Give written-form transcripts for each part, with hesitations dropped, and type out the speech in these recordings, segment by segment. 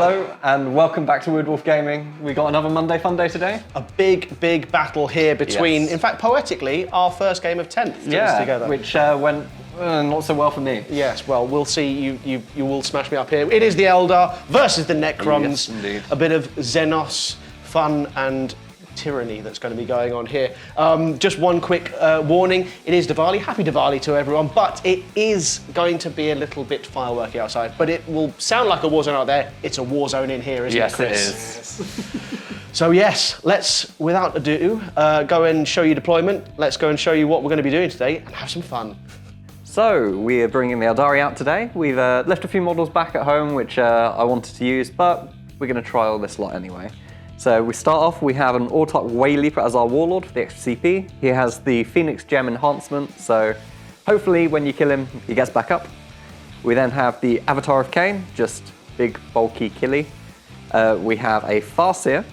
Hello and welcome back to Woodwolf Gaming. We got another Monday Fun Day today. A big battle here between, in fact, poetically, our first game of 10th together. Which went not so well for me. Yes, well, we'll see. You will smash me up here. It is the Eldar versus the Necrons. Yes, indeed. A bit of Xenos fun and tyranny that's going to be going on here. Just one quick warning, it is Diwali, happy Diwali to everyone, but it is going to be a little bit fireworky outside, but it will sound like a war zone out there. It's a war zone in here, isn't it, Chris? Yes, it is. So yes, let's, without ado, go and show you deployment. Let's go and show you what we're going to be doing today and have some fun. So, we're bringing the Aeldari out today. We've left a few models back at home, which I wanted to use, but we're going to trial this lot anyway. So we start off, we have an Autarch Wayleaper as our warlord for the extra CP. He has the Phoenix Gem enhancement, so hopefully when you kill him, he gets back up. We then have the Avatar of Khaine, just big, bulky killy. We have a Farseer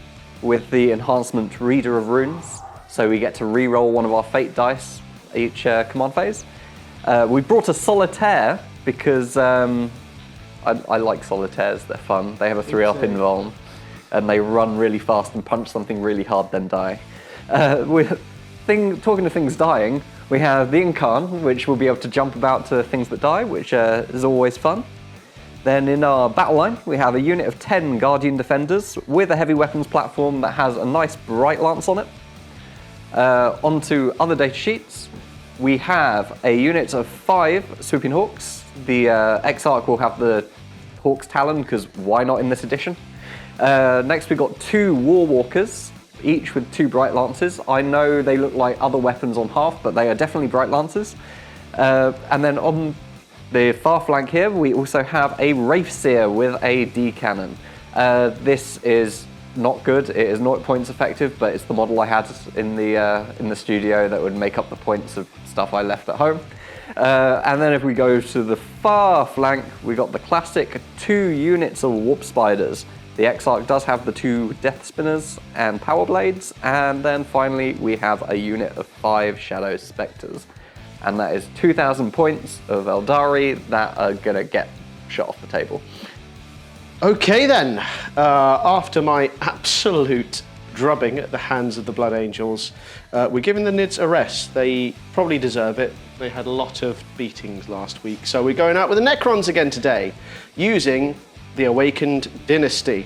with the enhancement Reader of Runes, so we get to re-roll one of our fate dice each command phase. We brought a Solitaire because I like Solitaires, they're fun. They have a 3-up invuln. And they run really fast and punch something really hard, then die. Talking to things dying, we have the Yncarne, which will be able to jump about to things that die, which is always fun. Then in our battle line, we have a unit of 10 Guardian Defenders with a heavy weapons platform that has a nice bright lance on it. Onto other data sheets, we have a unit of 5 Swooping Hawks. The Exarch will have the Hawk's Talon, because why not in this edition? Next we've got 2 War Walkers, each with 2 Bright Lances. I know they look like other weapons on half, but they are definitely Bright Lances. And then on the far flank here, we also have a Wraithseer with a D cannon. This is not good, it is 0 points effective, but it's the model I had in the studio that would make up the points of stuff I left at home. And then if we go to the far flank, we got the classic 2 units of Warp Spiders. The Exarch does have the 2 Death Spinners and Power Blades, and then finally we have a unit of 5 Shadow Spectres. And that is 2,000 points of Aeldari that are gonna get shot off the table. Okay then, after my absolute drubbing at the hands of the Blood Angels, we're giving the Nids a rest. They probably deserve it. They had a lot of beatings last week. So we're going out with the Necrons again today, using the Awakened Dynasty.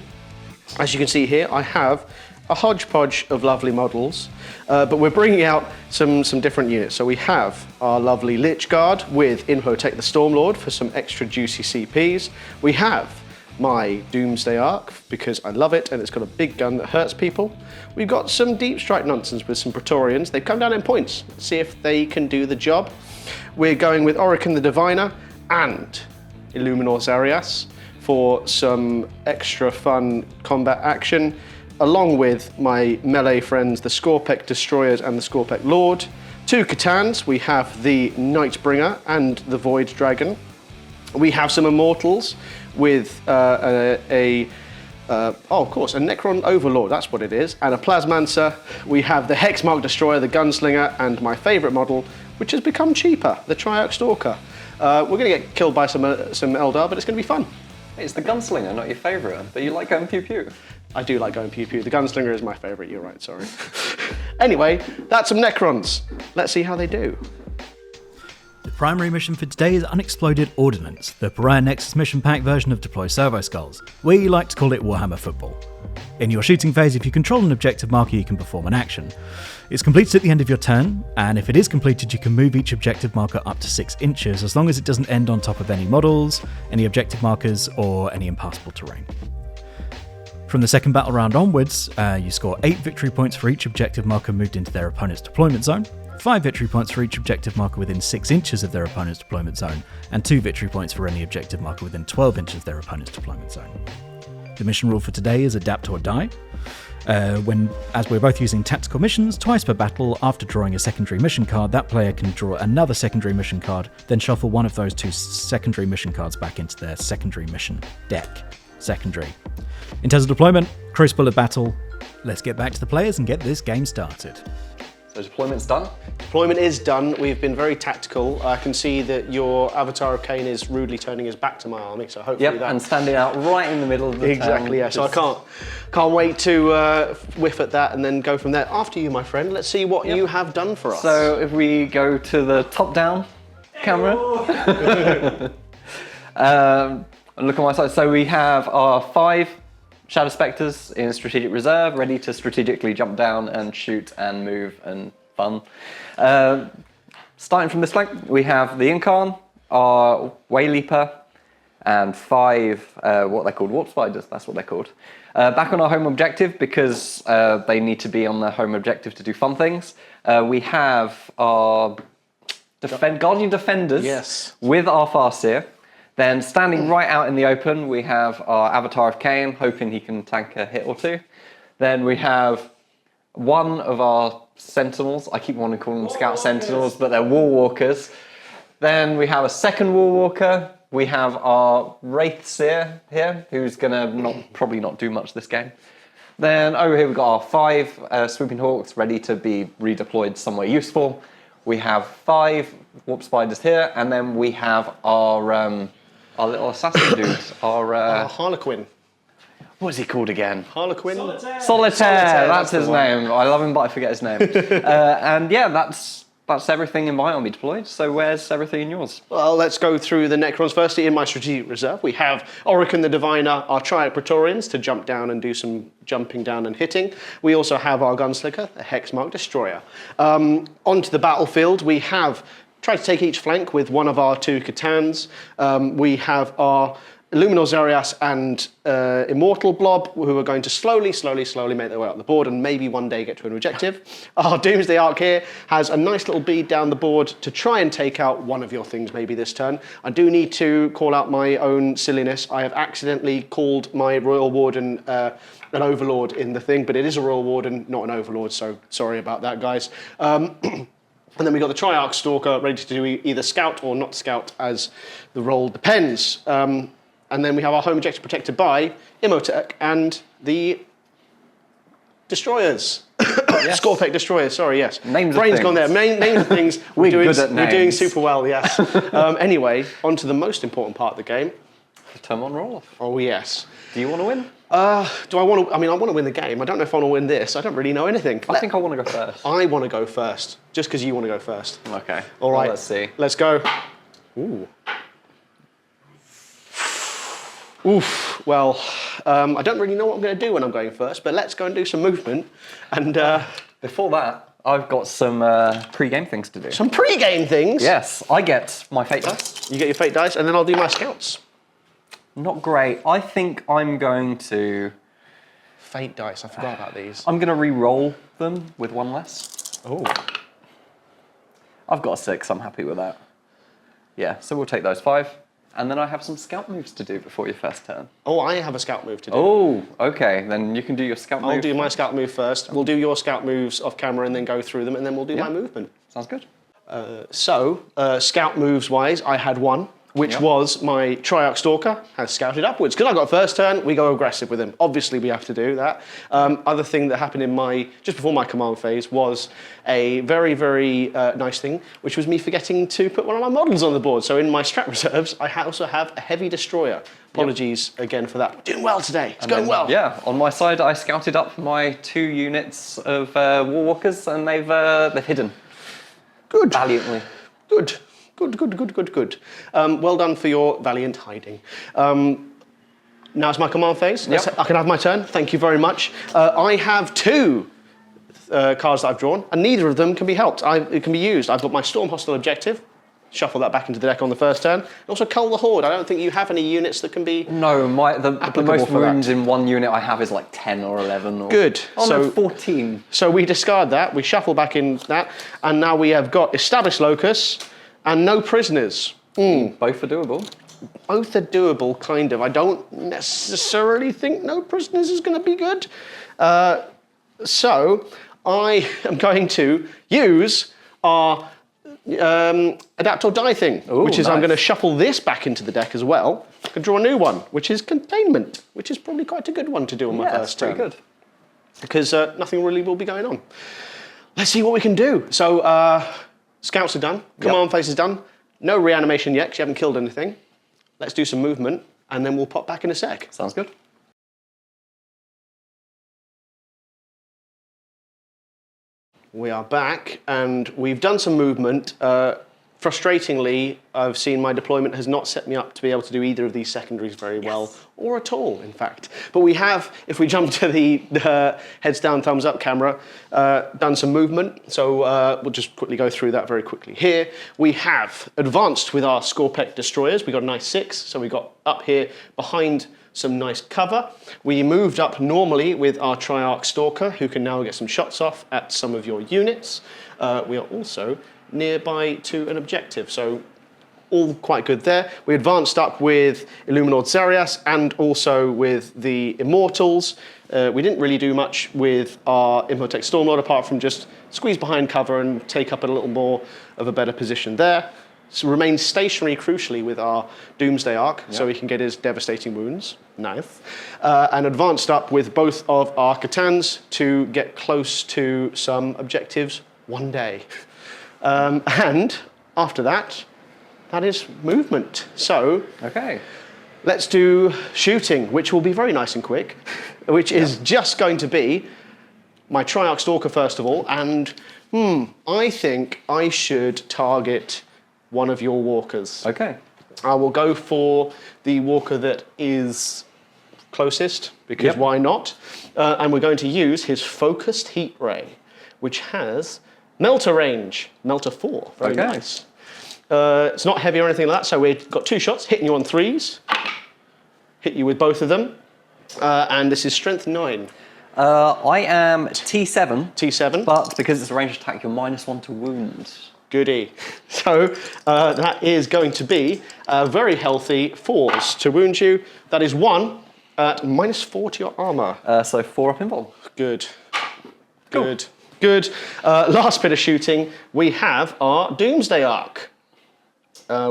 As you can see here, I have a hodgepodge of lovely models, but we're bringing out some different units. So we have our lovely Lychguard with Imhotek the Stormlord for some extra juicy CPs. We have my Doomsday Arc, because I love it and it's got a big gun that hurts people. We've got some deep strike nonsense with some Praetorians. They've come down in points. Let's see if they can do the job. We're going with Orikan the Diviner and Illuminor Zarias for some extra fun combat action, along with my melee friends, the Skorpheks Destroyers and the Skorpheks Lord. 2 Catans, we have the Nightbringer and the Void Dragon. We have some Immortals with of course, a Necron Overlord, that's what it is, and a Plasmancer. We have the Hexmark Destroyer, the Gunslinger, and my favourite model, which has become cheaper, the Triarch Stalker. We're going to get killed by some Eldar, but it's going to be fun. It's the Gunslinger, not your favourite, but you like going pew-pew. I do like going pew-pew. The Gunslinger is my favourite, you're right, sorry. Anyway, that's some Necrons. Let's see how they do. The primary mission for today is Unexploded Ordnance, the Pariah Nexus mission pack version of Deploy Servo Skulls. We like to call it Warhammer Football. In your shooting phase, if you control an objective marker, you can perform an action. It's completed at the end of your turn, and if it is completed, you can move each objective marker up to 6 inches, as long as it doesn't end on top of any models, any objective markers, or any impassable terrain. From the second battle round onwards, you score 8 victory points for each objective marker moved into their opponent's deployment zone, 5 victory points for each objective marker within 6 inches of their opponent's deployment zone, and 2 victory points for any objective marker within 12 inches of their opponent's deployment zone. The mission rule for today is Adapt or Die. As we're both using tactical missions, twice per battle, after drawing a secondary mission card, that player can draw another secondary mission card, then shuffle one of those 2 secondary mission cards back into their secondary mission deck. Secondary. In terms of deployment, crucible of battle. Let's get back to the players and get this game started. So So deployment's done. Deployment is done. We've been very tactical. I can see that your avatar of Khaine is rudely turning his back to my army, so hopefully and standing out right in the middle of the town. Exactly, yeah. So I can't wait to whiff at that and then go from there. After you, my friend. Let's see what you have done for us. So if we go to the top-down camera, and look on my side. So we have our 5 Shadow Spectres in strategic reserve, ready to strategically jump down and shoot and move and fun. Starting from this flank, we have the Yncarne, our Wayleaper, and 5 what they're called, warp spiders. That's what they're called. Back on our home objective because they need to be on their home objective to do fun things. We have our Guardian Defenders with our Farseer. Then standing right out in the open, we have our Avatar of Khaine, hoping he can tank a hit or 2. Then we have one of our Sentinels. I keep wanting to call them Scout Sentinels, but they're War Walkers. Then we have a second War Walker. We have our Wraithseer here, who's gonna probably not do much this game. Then over here we've got our 5 Swooping Hawks ready to be redeployed somewhere useful. We have 5 Warp Spiders here, and then we have our little assassin dude, our Harlequin. What is he called again? Harlequin? Solitaire, that's his name. I love him, but I forget his name. And yeah, that's everything in my army deployed. So where's everything in yours? Well, let's go through the Necrons. Firstly, in my strategic reserve, we have Orikan the Diviner, our Triad Praetorians, to jump down and do some jumping down and hitting. We also have our Gunslinger, the Hexmark Destroyer. Onto the battlefield, we have tried to take each flank with one of our 2 Catans. We have our Illuminor Zarias and Immortal Blob, who are going to slowly make their way up the board and maybe one day get to an objective. Our Doomsday Arc here has a nice little bead down the board to try and take out one of your things maybe this turn. I do need to call out my own silliness. I have accidentally called my Royal Warden an Overlord in the thing, but it is a Royal Warden, not an Overlord, so sorry about that, guys. And then we've got the Triarch Stalker ready to do either scout or not scout as the role depends. And then we have our home objective protected by Imhotek and the Destroyers. Yes. Skorpheks Destroyers, sorry, yes. Names Brain's of gone there. Names of things. We're good at names. We're doing super well, yes. Anyway, on to the most important part of the game. The turn on roll off. Oh, yes. Do you want to win? Do I want to? I mean, I want to win the game. I don't know if I want to win this. I don't really know anything. I think I want to go first. I want to go first, just because you want to go first. Okay. All right. Well, let's see. Let's go. Ooh. Oof. Well, I don't really know what I'm going to do when I'm going first, but let's go and do some movement. And before that, I've got some pre-game things to do. Some pre-game things? Yes, I get my fate dice. You get your fate dice, and then I'll do my scouts. Not great. I think I'm going to... Fate dice, I forgot about these. I'm going to re-roll them with 1 less. Oh. I've got a 6, I'm happy with that. Yeah, so we'll take those 5. And then I have some scout moves to do before your first turn. Oh, I have a scout move to do. Oh, okay. Then you can do your scout move. I'll do my scout move first. We'll do your scout moves off camera and then go through them, and then we'll do my movement. Sounds good. Scout moves wise, I had 1, which was my Triarch Stalker has scouted upwards. Because I got first turn, we go aggressive with him. Obviously, we have to do that. Other thing that happened in just before my command phase was a very, very nice thing, which was me forgetting to put one of my models on the board. So in my strat reserves, I also have a Heavy Destroyer. Apologies again for that. We're doing well today. It's going well. Yeah, on my side, I scouted up my 2 units of War Walkers, and they've hidden. Good. Valiantly. Good. Well done for your valiant hiding. Now it's my command phase. I can have my turn. Thank you very much. I have 2 cards that I've drawn, and neither of them can be helped. It can be used. I've got my Storm Hostile Objective. Shuffle that back into the deck on the first turn. And also Cull the Horde. I don't think you have any units that can be No, the most wounds in 1 unit I have is like 10 or 11. Or... Good. Oh, no, 14. So we discard that. We shuffle back in that. And now we have got Established Locus and no prisoners. Both are doable. Both are doable, kind of. I don't necessarily think no prisoners is going to be good. So I am going to use our Adapt or Die thing, which is I'm going to shuffle this back into the deck as well. I can draw a new one, which is Containment, which is probably quite a good one to do on my first turn. Very good. Because nothing really will be going on. let's see what we can do. So, scouts are done. Command phase is done. No reanimation yet, 'cause you haven't killed anything. Let's do some movement, and then we'll pop back in a sec. Sounds good. We are back, and we've done some movement. Frustratingly, I've seen my deployment has not set me up to be able to do either of these secondaries very well, or at all, in fact. But we have, if we jump to the heads down, thumbs up camera, done some movement. So we'll just quickly go through that very quickly. Here we have advanced with our Skorpheks destroyers. We got a nice 6, so we got up here behind some nice cover. We moved up normally with our Triarch Stalker, who can now get some shots off at some of your units. We are also nearby to an objective, so all quite good there. We advanced up with Illuminord Zarias and also with the Immortals. We didn't really do much with our Imhotek the Stormlord apart from just squeeze behind cover and take up a little more of a better position there. So remain stationary, crucially, with our Doomsday Arc, so he can get his devastating wounds. Nice. And advanced up with both of our Catans to get close to some objectives one day. And after that, that is movement. So Okay. let's do shooting, which will be very nice and quick, which is just going to be my Triarch Stalker first of all. And I think I should target one of your walkers. Okay. I will go for the walker that is closest, because why not? And we're going to use his focused heat ray, which has melter range, melter 4, very nice. It's not heavy or anything like that, so we've got 2 shots, hitting you on 3s, hit you with both of them, and this is strength 9. I am T7. T7. But because it's a ranged attack, you're -1 to wound. Goody. So that is going to be very healthy 4s to wound you. That is 1 at -4 to your armor. So 4 up invuln. Good. Cool. Good. Good. Last bit of shooting, we have our Doomsday Arc,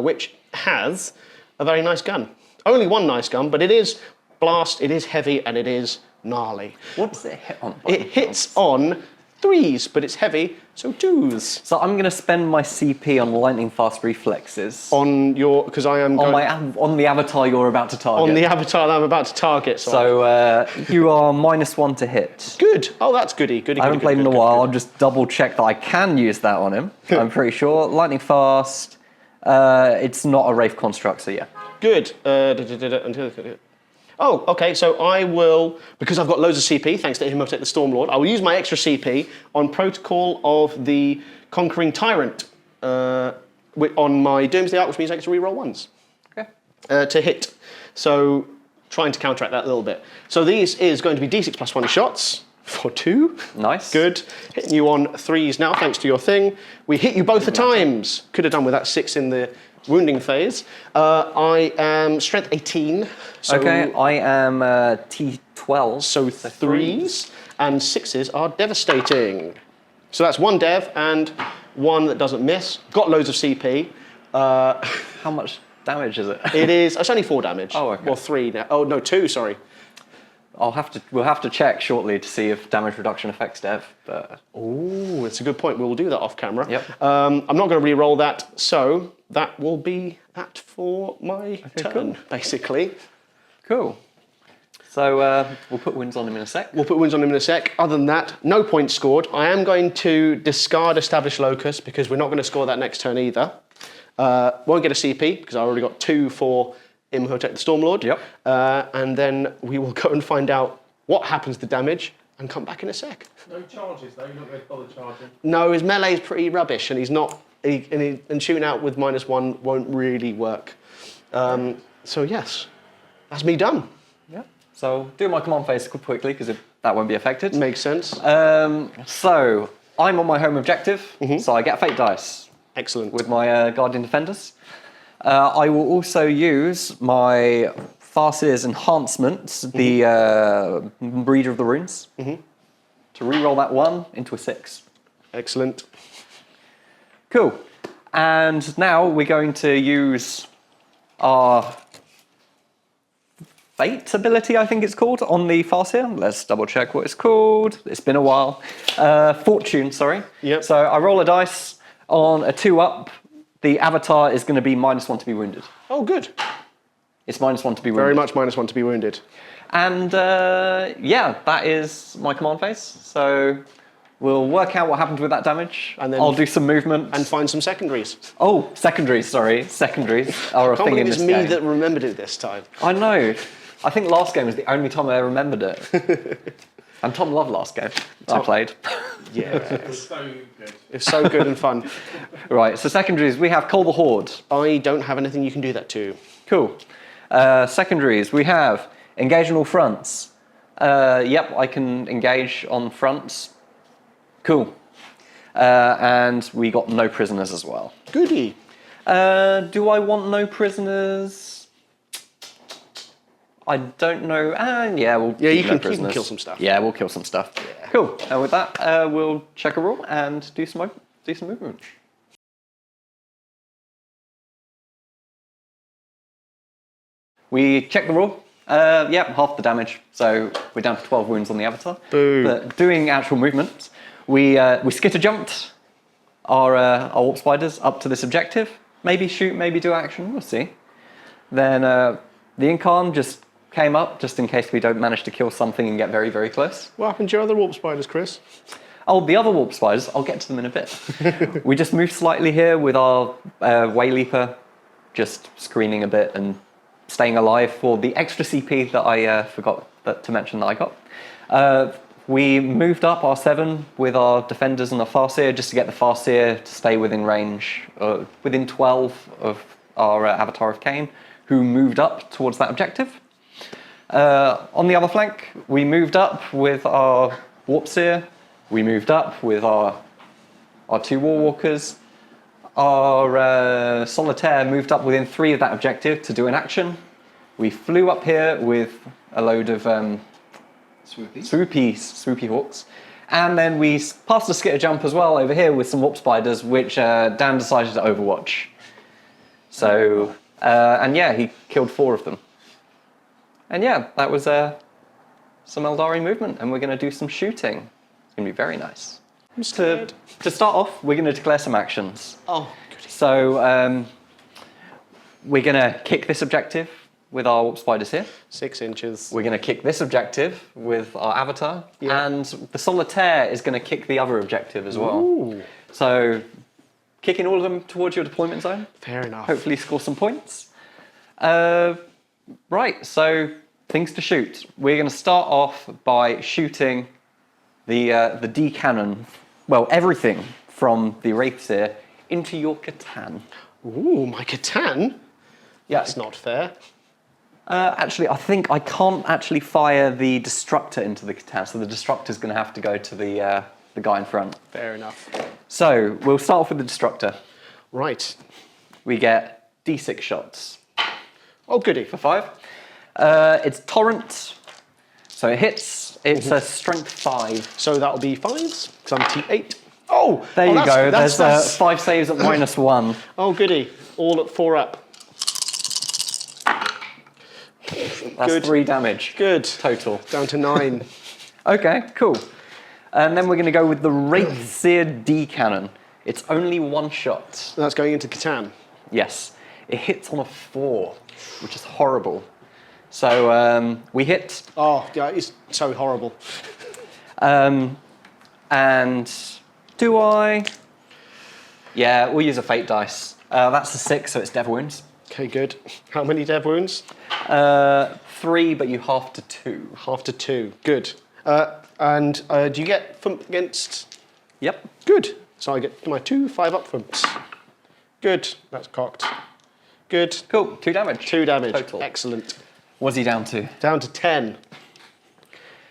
which has a very nice gun. Only one nice gun, but it is blast, it is heavy, and it is gnarly. What does it hit on? It hits on 3s, but it's heavy, so 2s. So I'm going to spend my CP on lightning fast reflexes. On your, because I am going, On the avatar you're about to target. on the avatar that I'm about to target. So, you are -1 to hit. good. Oh, that's goody. Goody. I haven't played in a while. I'll just double check that I can use that on him. I'm pretty sure. Lightning fast. It's not a Wraith construct, so yeah. Good. Oh, okay, so I will, because I've got loads of CP, thanks to Imhotek the Stormlord, I will use my extra CP on Protocol of the Conquering Tyrant on my Doomsday Arc, which means I get to reroll 1s. Okay. To hit. So, trying to counteract that a little bit. So these is going to be D6 +1 shots for 2. Nice. Good. Hitting you on 3s now, thanks to your thing. We hit you both the times. Could have done with that 6 in the wounding phase. I am strength 18. So Okay, I am T12. So 3s and 6s are devastating. So that's 1 dev and 1 that doesn't miss. Got loads of CP. How much damage is it? It's only 4 damage. Oh, okay. Well, 3 now. Oh, no, 2, sorry. We'll have to check shortly to see if damage reduction affects dev. But Oh, it's a good point. We'll do that off camera. Yep. I'm not going to re-roll that, so that will be that for my turn, cool. basically. cool. So we'll put wounds on him in a sec. We'll put wounds on him in a sec. Other than that, no points scored. I am going to discard Established Locus because we're not going to score that next turn either. Won't get a CP because I already got 2 for Imhotek the Stormlord. Yep. And then we will go and find out what happens to damage and come back in a sec. No charges though, you're not going to bother charging. No, his melee is pretty rubbish and he's not, and shooting out with -1 won't really work. So yes, that's me done. Yeah. So do my command phase quickly because that won't be affected. Makes sense. So I'm on my home objective, so I get fate dice Excellent. with my Guardian Defenders. I will also use my Farseer's Enhancement, the Breeder of the Runes, to reroll that 1 into a 6. Excellent. Cool. And now we're going to use our Fate ability, I think it's called, on the Farseer. Let's double check what it's called. It's been a while. Fortune, sorry. Yep. So I roll a dice on a 2-up. The avatar is going to be -1 to be wounded. Oh, good. It's -1 to be wounded. Very much -1 to be wounded. And yeah, that is my command phase. So we'll work out what happened with that damage. And then I'll do some movement. And find some secondaries. Oh, secondaries, sorry. Secondaries are a I can't thing in believe this it's me game. that remembered it this time. I know. I think last game was the only time I remembered it. And Tom loved last game I played. Yeah. It was so good. It's so good and fun. Right, so secondaries, we have Cull the Horde. I don't have anything you can do that to. Cool. Secondaries, we have Engage on all fronts. Yep, I can engage on fronts. Cool. And we got no prisoners as well. Goody. Do I want no prisoners? I don't know. Yeah, we'll Yeah, keep you no can prisoners. kill some stuff. Yeah, we'll kill some stuff. Yeah. Cool. And with that, we'll check a roll and do some movement. We check the roll. Yep, half the damage. So we're down to 12 wounds on the avatar. Boo. But doing actual movement, we skitter jumped our warp spiders up to this objective. Maybe shoot, maybe do action. We'll see. Then the Yncarne just came up, just in case we don't manage to kill something and get very, very close. What happened to your other warp spiders, Chris? Oh, the other warp spiders, I'll get to them in a bit. We just moved slightly here with our Wayleaper, just screaming a bit and staying alive for the extra CP that I forgot to mention that I got. We moved up our 7 with our defenders and our Farseer just to get the Farseer to stay within range, within 12 of our Avatar of Khaine, who moved up towards that objective. On the other flank, we moved up with our Warpseer. We moved up with our 2 Warwalkers. Our Solitaire moved up within 3 of that objective to do an action. We flew up here with a load of Swoopy Hawks. And then we passed a skitter jump as well over here with some Warp Spiders, which Dan decided to overwatch. So, and yeah, he killed 4 of them. And yeah, that was some Aeldari movement, and we're going to do some shooting. It's going to be very nice. I'm scared. To start off, we're going to declare some actions. Oh, goody. So we're going to kick this objective with our Warp Spiders here. 6 inches. We're going to kick this objective with our Avatar. Yeah. And the Solitaire is going to kick the other objective as well. Ooh. So kicking all of them towards your deployment zone. Fair enough. Hopefully score some points. Right, so things to shoot. We're going to start off by shooting the D cannon. Well, everything from the Wraithseer into your Catan. Ooh, my Catan? Yeah. That's not fair. Actually, I think I can't actually fire the Destructor into the Catan, so the Destructor's going to have to go to the guy in front. Fair enough. So we'll start off with the Destructor. Right. We get D6 shots Oh, goody. for 5. It's Torrent, so it hits. It's a Strength 5. So that'll be 5s, because I'm T8. Oh! There you go. That's, There's 5 saves at -1. Oh, goody. All at 4 up. That's Good. 3 damage Good. total. Down to 9. Okay, cool. And then we're going to go with the Wraithseer D cannon. It's only 1 shot. That's going into Catan. Yes, it hits on a 4, which is horrible. So we hit, Oh, yeah, it's so horrible. and do I? Yeah, we'll use a fate dice. That's a 6, so it's dev wounds. Okay, good. How many dev wounds? 3, but you half to 2. Half to 2. Good. And do you get thump against? Yep. Good. So I get my 2 5-up thumps. Good. That's cocked. Good. Cool. 2 damage. 2 damage. Total. Excellent. What's he down to? Down to 10.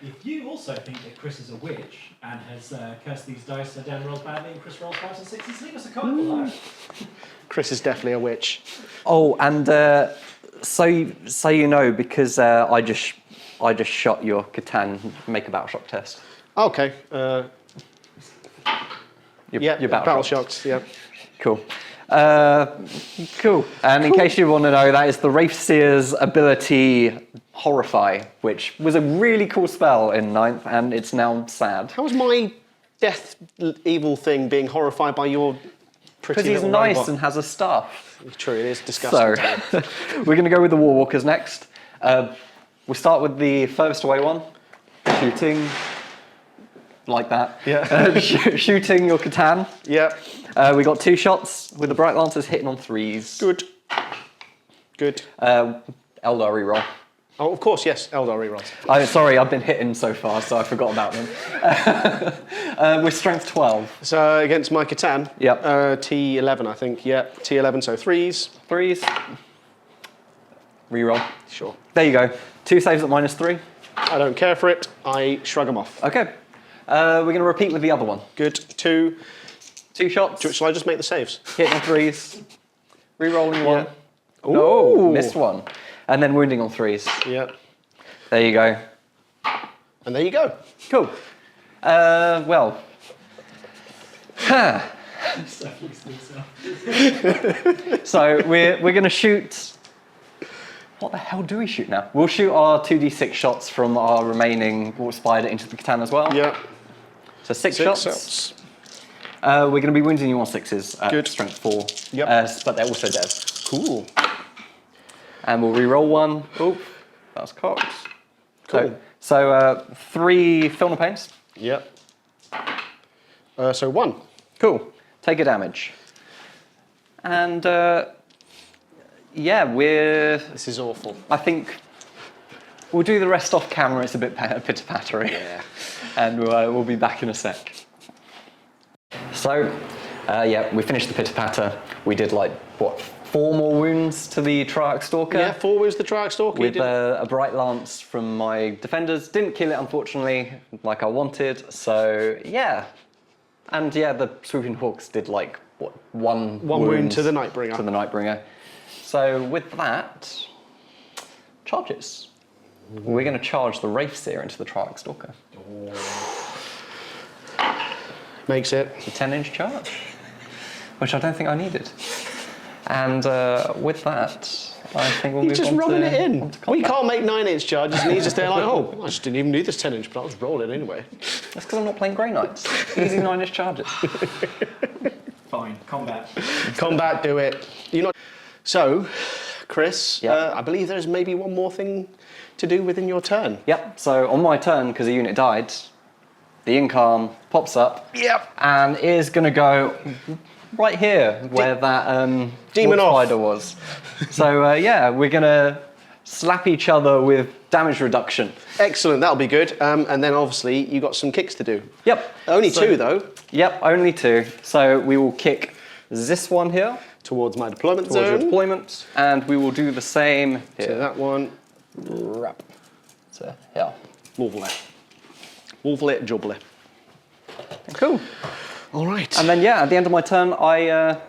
If you also think that Chris is a witch and has cursed these dice so Dan rolls badly and Chris rolls 5s and 6s, leave us a comment below. Chris is definitely a witch. Oh, and so you know, because I just shot your Catan. Make a battle shock test. Okay. Your battle battle shock. shocks. Yeah. Cool. Cool. And in case you want to know, that is the Wraithseer's ability Horrify, which was a really cool spell in 9th, and it's now sad. How was my death evil thing being horrified by your pretty Because he's little nice robot? and has a staff. True, it is disgusting. So, we're going to go with the Warwalkers next. We'll start with the furthest away one. Shooting like that. Yeah. Shooting your Catan. Yeah. We got 2 shots with the Bright Lancers hitting on 3s. Good. Good. Eldar reroll. Oh, of course, yes. Eldar rerolls. I'm sorry, I've been hitting so far, so I forgot about them. With strength 12. So against my Catan. Yep. T11, I think. Yeah. T11, so 3s. 3s. Reroll. Sure. There you go. 2 saves at -3. I don't care for it. I shrug them off. Okay. We're going to repeat with the other one. Good. 2. 2 shots. Shall I just make the saves? Hitting on 3s. Rerolling 1. Ooh. No, missed 1. And then wounding on 3s. Yeah. There you go. And there you go. Cool. Well. So we're going to shoot. What the hell do we shoot now? We'll shoot our 2d6 shots from our remaining Warp Spider into the Catan as well. Yeah. So 6 6 shots. shots. We're going to be wounding you on 6s at Good. strength 4. Yep. But they're also dead. Cool. And we'll re-roll 1. Oop, that's cocked. Cool. So 3 Filner Pains. Yep. So 1. Cool. Take a damage. And yeah, This is awful. I think we'll do the rest off camera. It's a bit pitter-pattery. Yeah. And we'll be back in a sec. So, yeah, we finished the pitter-patter. We did like, what, 4 more wounds to the Triarch Stalker? Yeah, 4 was the Triarch Stalker. With a bright lance from my defenders. Didn't kill it, unfortunately, like I wanted. So, yeah. And yeah, the Swooping Hawks did like, what, 1 wound to the Nightbringer. To the Nightbringer. So with that, charges. We're going to charge the Wraithseer into the Triarch Stalker. Makes it. It's a 10-inch charge, which I don't think I needed. And with that, I think we'll move He's just on rubbing to, it in. on to We combat. can't make 9-inch charges, and he's just there like, oh, I just didn't even need this 10-inch, but I'll just roll it anyway. That's because I'm not playing Grey Knights. Easy 9-inch charges. Fine, combat. Combat, do it. You're not. So, Chris, Yeah. I believe there's maybe one more thing to do within your turn. Yep, so on my turn, because the unit died, the Yncarne pops up. Yep. And is going to go right here, where that Demon Warp off. Spider was. So yeah, we're going to slap each other with damage reduction. Excellent, that'll be good. And then obviously you got some kicks to do. Yep. Only So- 2 though. Yep, only 2. So we will kick this one here Towards my deployment towards your zone. deployment, and we will do the same So here. that one. Wrap. So yeah. Wolverlet. Wolverlet, Jubblet. Cool. All right. And then yeah, at the end of my turn, I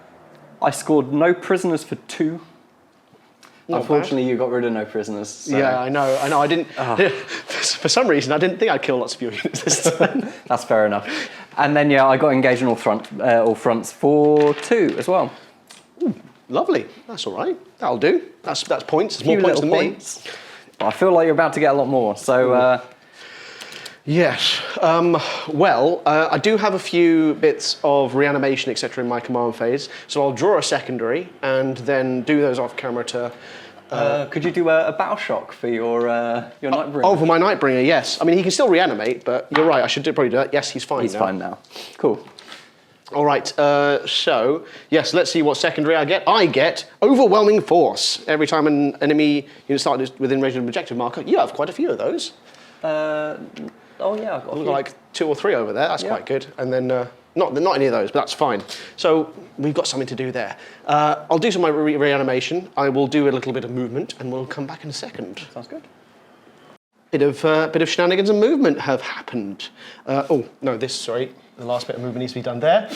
scored no prisoners for 2. Not Unfortunately, you got rid of no prisoners. So Yeah, I know. I didn't. For some reason, I didn't think I'd kill lots of your units this turn. that's fair enough. And then yeah, I got engaged in all fronts for 2 as well. Lovely. That's all right. That'll do. That's points. It's Few more points little than me. points. But I feel like you're about to get a lot more. So Yes. Well, I do have a few bits of reanimation, etc., in my command phase. So I'll draw a secondary and then do those off camera to. could you do a battle shock for your Nightbringer? Oh, for my Nightbringer, yes. I mean, he can still reanimate, but you're right. I should probably do that. Yes, he's fine. He's now. fine now. Cool. All right. So yes, let's see what secondary I get. I get overwhelming force every time an enemy unit started within range of an objective marker. You have quite a few of those. Oh yeah, I've got a We've few. got like 2 or 3 over there. That's Yeah. quite good. And then not any of those, but that's fine. So we've got something to do there. I'll do some of my reanimation. I will do a little bit of movement, and we'll come back in a second. Sounds good. Bit of shenanigans and movement have happened. Oh no, sorry. The last bit of movement needs to be done there.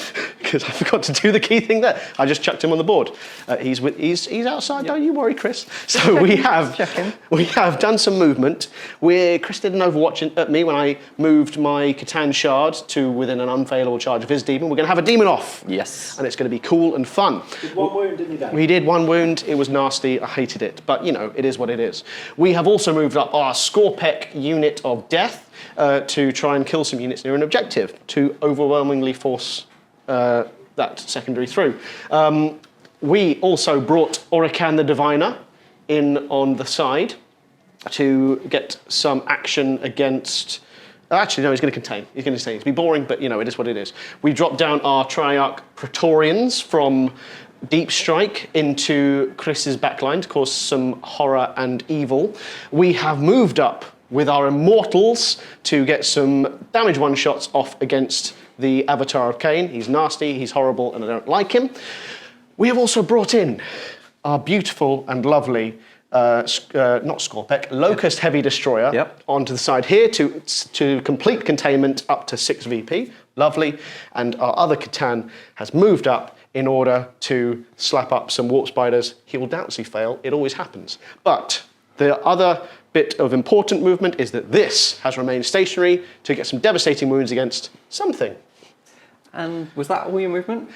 because I forgot to do the key thing there. I just chucked him on the board. He's outside. Don't you worry, Chris. So we have done some movement. Chris did an Overwatch at me when I moved my Catan shard to within an unfailable charge of his demon. We're going to have a demon off. Yes. And it's going to be cool and fun. Did one wound, didn't you, Dan? We did one wound. It was nasty. I hated it. But, it is what it is. We have also moved up our Skorpheks unit of death to try and kill some units near an objective to overwhelmingly force that secondary through. We also brought Orikan the Diviner in on the side to get some action against... Actually, no, he's going to contain. He's going to contain. It's going to be boring, but, it is what it is. We dropped down our Triarch Praetorians from Deep Strike into Chris's backline to cause some horror and evil. We have moved up with our Immortals to get some damage one-shots off against the Avatar of Khaine. He's nasty, he's horrible, and I don't like him. We have also brought in our beautiful and lovely, not Skorpheks, Locust Heavy Destroyer onto the side here to complete containment up to 6 VP. Lovely. And our other Catan has moved up in order to slap up some Warp Spiders. He will doubtlessly fail. It always happens. But the other bit of important movement is that this has remained stationary to get some devastating wounds against something. And was that all your movement?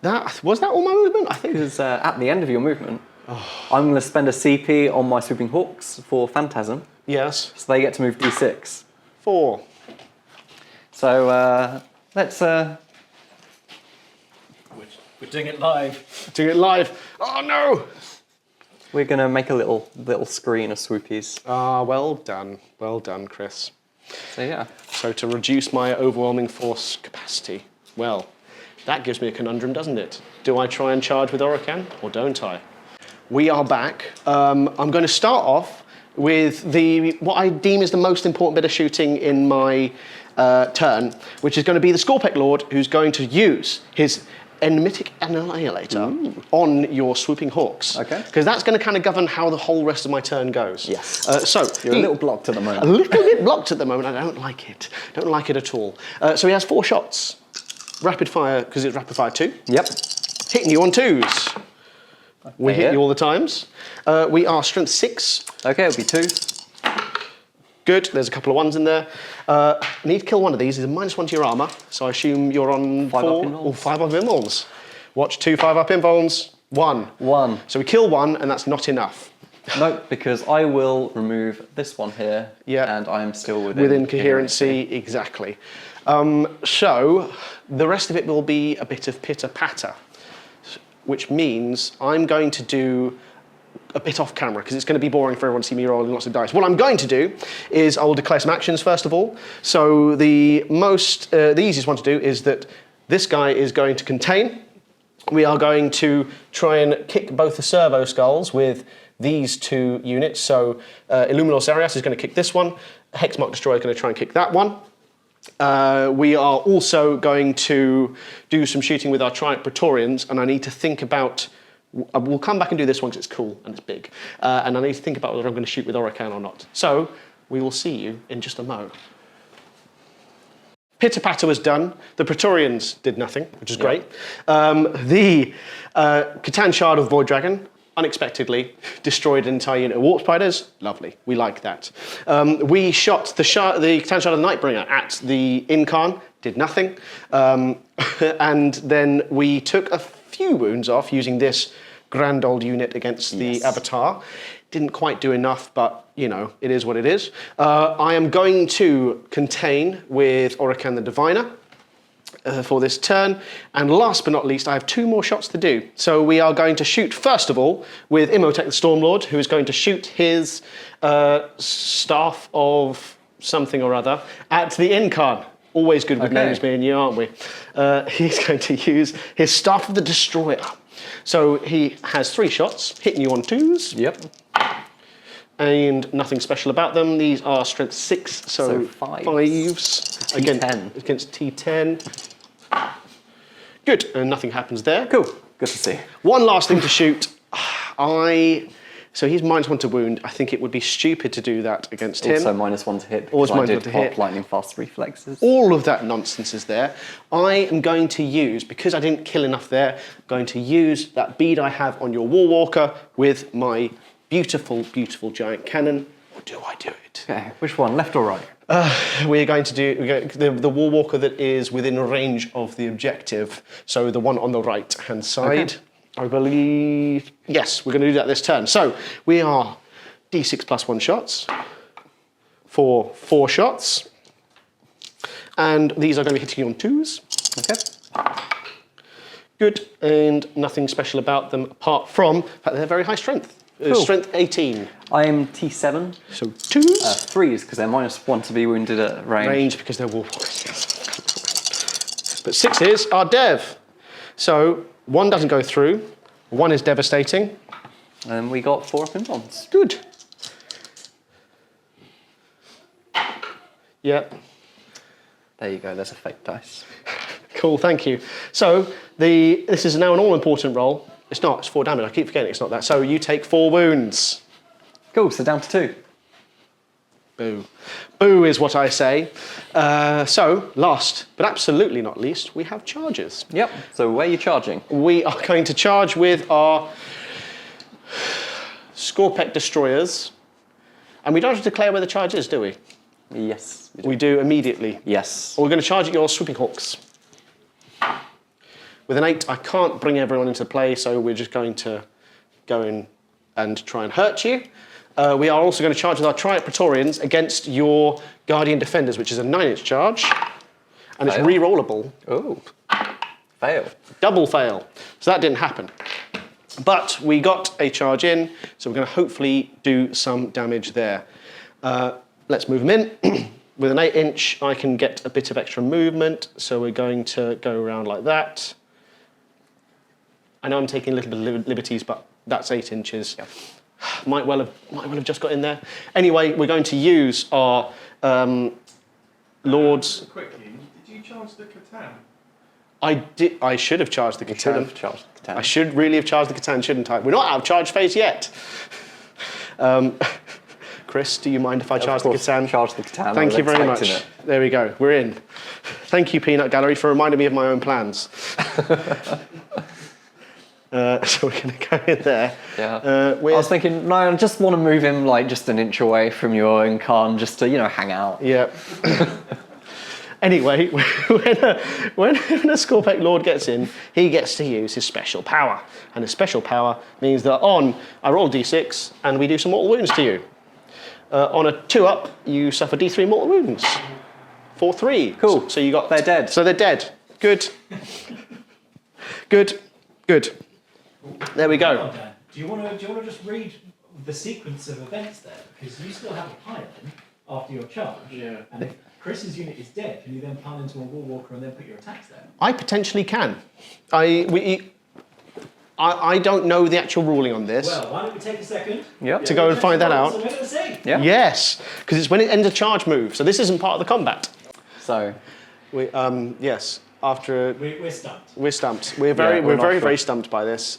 Was that all my movement? I think. Because at the end of your movement, I'm going to spend a CP on my Swooping Hawks for Phantasm. Yes. So they get to move D6. 4. So let's... We're doing it live. Doing it live. Oh no! We're going to make a little screen of swoopies. Well done. Well done, Chris. So yeah. So to reduce my overwhelming force capacity, well, that gives me a conundrum, doesn't it? Do I try and charge with Orikan, or don't I? We are back. I'm going to start off with what I deem is the most important bit of shooting in my turn, which is going to be the Skorpheks Lord, who's going to use his Enigmatic Annihilator on your Swooping Hawks. Okay. Because that's going to kind of govern how the whole rest of my turn goes. Yes. You're a little blocked at the moment. A little bit blocked at the moment. I don't like it. Don't like it at all. So he has 4 shots. Rapid fire, because it's rapid fire 2. Yep. Hitting you on 2s. We hit you all the times. We are strength 6. Okay, it'll be 2. Good. There's a couple of 1s in there. Need to kill one of these. There's a -1 to your armour, so I assume you're on 5 4 up invulns. or 5 up invulns. Watch 2 5-up invulns. 1. 1. So we kill 1, and that's not enough. No, because I will remove this one here, and I am still within coherency. Exactly. So the rest of it will be a bit of pitter-patter, which means I'm going to do a bit off camera because it's going to be boring for everyone to see me rolling lots of dice. What I'm going to do is I will declare some actions first of all. So the easiest one to do is that this guy is going to contain. We are going to try and kick both the servo skulls with these 2 units. So Illuminor Arias is going to kick this one. Hexmark Destroyer is going to try and kick that one. We are also going to do some shooting with our Triarch Praetorians, and I need to think about... We'll come back and do this one because it's cool and it's big. And I need to think about whether I'm going to shoot with Orikan or not. So, we will see you in just a mo. Pitter-patter was done. The Praetorians did nothing, which is great. The Catan Shard of Void Dragon, unexpectedly, destroyed an entire unit of Warp Spiders. Lovely. We like that. We shot the Catan Shard of the Nightbringer at the Yncarne. Did nothing. And then we took a few wounds off using this grand old unit against the Avatar. Didn't quite do enough, but, it is what it is. I am going to contain with Orikan the Diviner for this turn. And last but not least, I have 2 more shots to do. So we are going to shoot, first of all, with Imhotek the Stormlord, who is going to shoot his staff of something or other at the Yncarne. Always good with names, me and you, aren't we? He's going to use his Staff of the Destroyer. So he has 3 shots, hitting you on 2s. Yep. And nothing special about them. These are strength 6, so 5s against T10. Good, and nothing happens there. Cool, good to see. One last thing to shoot. I So he's -1 to wound. I think it would be stupid to do that against him. Also -1 to hit. Always because I -1 did to pop hit. lightning fast reflexes. All of that nonsense is there. I am going to use, because I didn't kill enough there, I'm going to use that bead I have on your War Walker with my beautiful, beautiful giant cannon. Or do I do it? Okay, which one, left or right? We're going to do the War Walker that is within range of the objective, so the one on the right-hand side. I believe, yes, we're going to do that this turn. So we are D6 plus 1 shots for 4 shots. And these are going to be hitting you on 2s. Okay. Good, and nothing special about them apart from the fact they're very high strength. Cool. Strength 18. I am T7. So 2s. 3s, because they're -1 to be wounded at range. Range because they're Warwalkers. But 6s are dev. So 1 doesn't go through, 1 is devastating. And we got 4 up in bonds. Good. Yep. There you go, there's a fake dice. Cool, thank you. So this is now an all-important roll. It's not, it's 4 damage. I keep forgetting it's not that. So you take 4 wounds. Cool, so down to 2. Boo. Boo is what I say. So, last but absolutely not least, we have charges. Yep, so where are you charging? We are going to charge with our Skorpheks destroyers. And we don't have to declare where the charge is, do we? Yes. We do immediately. Yes. We're going to charge at your Swooping Hawks. With an 8, I can't bring everyone into play, so we're just going to go in and try and hurt you. We are also going to charge with our Praetorians against your Guardian Defenders, which is a 9-inch charge. And it's Fail. re-rollable. Oh. Fail. Double fail. So that didn't happen. But we got a charge in, so we're going to hopefully do some damage there. Let's move them in. With an 8-inch, I can get a bit of extra movement, so we're going to go around like that. I know I'm taking a little bit of liberties, but that's 8 inches. Yep. Might well have just got in there. Anyway, we're going to use our Lords. Quickly, did you charge the Catan? I should have charged the You should Catan. have charged the Catan. I should really have charged the Catan, shouldn't I? We're not out of charge phase yet. Chris, do you mind if I charge the Catan? Charge the Catan. Thank you very much. It. There we go. We're in. Thank you, Peanut Gallery, for reminding me of my own plans. So we're going to go in there. Yeah. I was thinking, no, I just want to move him like just an inch away from your Yncarne, just to hang out. Yeah. Anyway, when a Skorpheks Lord gets in, he gets to use his special power, and his special power means that I roll d6 and we do some mortal wounds to you. On a 2-up, you suffer d3 mortal wounds. For 3. Cool. So you got. They're dead. So they're dead. Good. Good. Good. There we go. Well done. Do you want to just read the sequence of events there? Because you still have a pile in after your charge. Yeah. And if Chris's unit is dead, can you then pile into a War Walker and then put your attacks there? I potentially can. I don't know the actual ruling on this. Well, why don't we take a second? Yep. To go and find that out. So we're going to see. Yeah. Yes, because it's when it ends a charge move. So this isn't part of the combat. So, Yes. After We're stumped. we're stumped. We're very we're not sure. very stumped by this.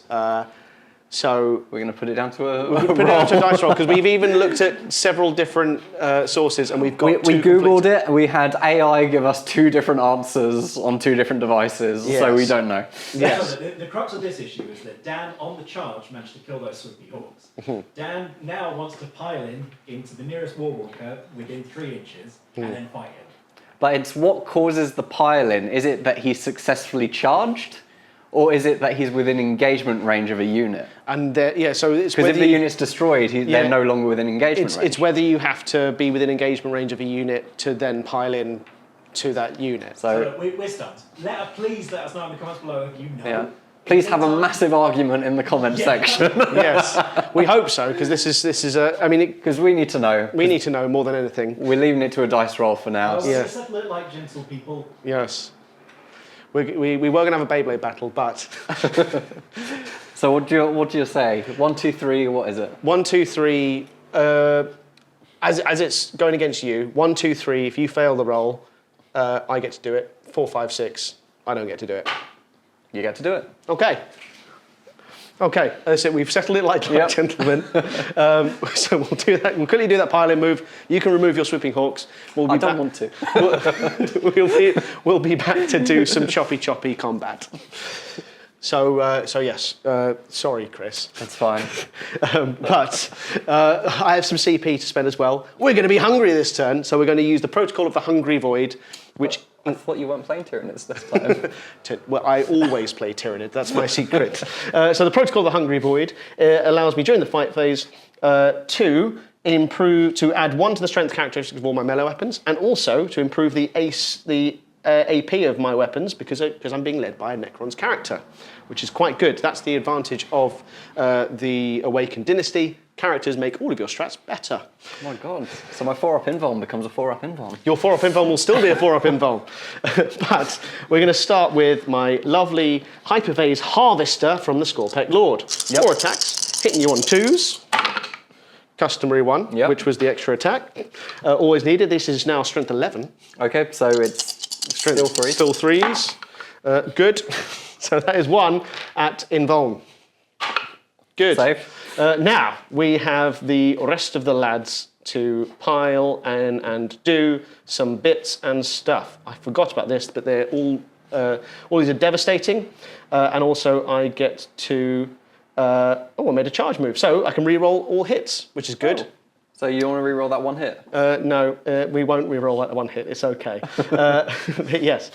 So we're going to put it down to a we put it out to a dice roll because we've even looked at several different sources and we've got. We googled it. We had AI give us 2 different answers on 2 different devices, so we Yes. don't know. Yes. So the crux of this issue is that Dan, on the charge, managed to kill those Swooping Hawks. Dan now wants to pile into the nearest War Walker within 3 inches and then fight him. But it's what causes the pile-in. Is it that he's successfully charged, or is it that he's within engagement range of a unit? And so it's Because whether if the unit's destroyed, they're no longer within engagement range. it's whether you have to be within engagement range of a unit to then pile in to that unit. So look, we're stumped. Please let us know in the comments below if you know. Yeah. Please have a massive argument in the comment section. Yes, we hope so because this is a. I mean, Because we need to know. we need to know more than anything. We're leaving it to a dice roll for now. Well, Yeah. let's settle it like gentle people. Yes. We were going to have a Beyblade battle, but So what do you say? 1, 2, 3. What is it? 1, 2, 3. As it's going against you, 1, 2, 3. If you fail the roll, I get to do it. 4, 5, 6. I don't get to do it. You get to do it. Okay. Okay, that's it. We've settled it like gentlemen. So we'll do that. We'll quickly do that pile-in move. You can remove your Swooping Hawks. I don't want to. We'll be back to do some choppy combat. So yes. Sorry, Chris. That's fine. But I have some CP to spend as well. We're going to be hungry this turn, so we're going to use the Protocol of the Hungry Void, which... I thought you weren't playing Tyranids this time. Well, I always play Tyranid. That's my secret. So the Protocol of the Hungry Void allows me during the fight phase to add 1 to the strength characteristics of all my melee weapons, and also to improve the AP of my weapons because I'm being led by a Necrons character, which is quite good. That's the advantage of the Awakened Dynasty. Characters make all of your strats better. Oh my god. So my 4-up invuln becomes a 4-up invuln. Your 4-up invuln will still be a 4-up invuln. But we're going to start with my lovely Hypervase Harvester from the Skorpheks Lord. 4 attacks, hitting you on 2s. Customary one, which was the extra attack. Always needed. This is now strength 11. Okay, so it's still 3. Still 3s. Good. So that is 1 at invuln. Good. Safe. Now, we have the rest of the lads to pile and do some bits and stuff. I forgot about this, but they're all these are devastating. And also I get to, I made a charge move. So I can re-roll all hits, which is good. Oh. So you want to re-roll that 1 hit? No, we won't re-roll that 1 hit. It's okay. Yes.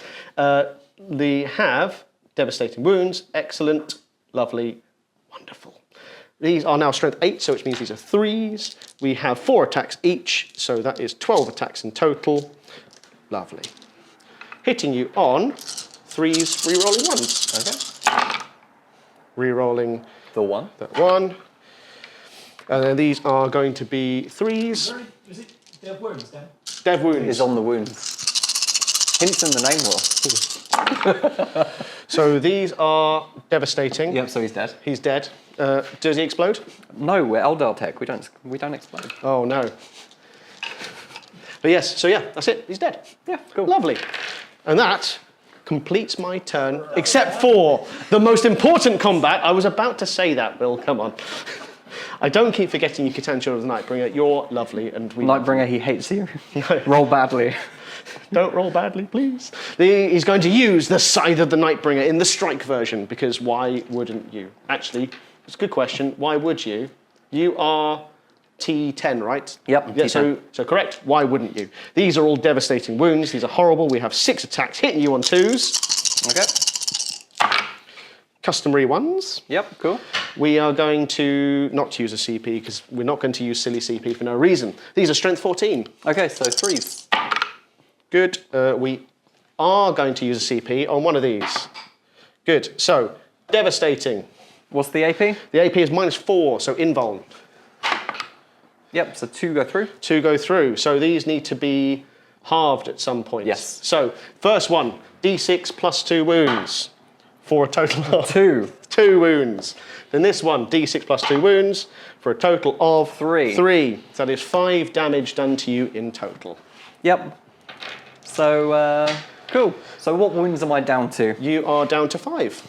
They have devastating wounds. Excellent. Lovely. Wonderful. These are now strength 8, so which means these are 3s. We have 4 attacks each, so that is 12 attacks in total. Lovely. Hitting you on 3s, re-rolling 1s. Okay. Re-rolling the 1. that 1. And then these are going to be 3s. Is it Dev Wounds then? Dev wounds. Is on the wounds. Hints in the name, Will. So these are devastating. Yep, so he's dead. He's dead. Does he explode? No, we're Eldar tech. We don't explode. Oh no. But yes, so yeah, that's it. He's dead. Yeah, cool. Lovely. And that completes my turn, except for the most important combat. I was about to say that, Will. Come on. I don't keep forgetting you, Catan Children of the Nightbringer. You're lovely, and we. Nightbringer, he hates you. Roll badly. Don't roll badly, please. He's going to use the Scythe of the Nightbringer in the strike version, because why wouldn't you? Actually, it's a good question. Why would you? You are T10, right? Yep, Yeah, T10. so correct. Why wouldn't you? These are all devastating wounds. These are horrible. We have 6 attacks hitting you on 2s. Okay. Customary ones. Yep, cool. We are going to not use a CP because we're not going to use silly CP for no reason. These are strength 14. Okay, so 3s. Good. We are going to use a CP on one of these. Good. So, devastating. What's the AP? The AP is -4, so invuln. Yep, so 2 go through. 2 go through. So these need to be halved at some point. Yes. So, first one, D6 plus 2 wounds for a total of 2 wounds. Then this one, D6 plus 2 wounds for a total of 3. 3. So that is 5 damage done to you in total. Yep. So, cool. So what wounds am I down to? You are down to 5.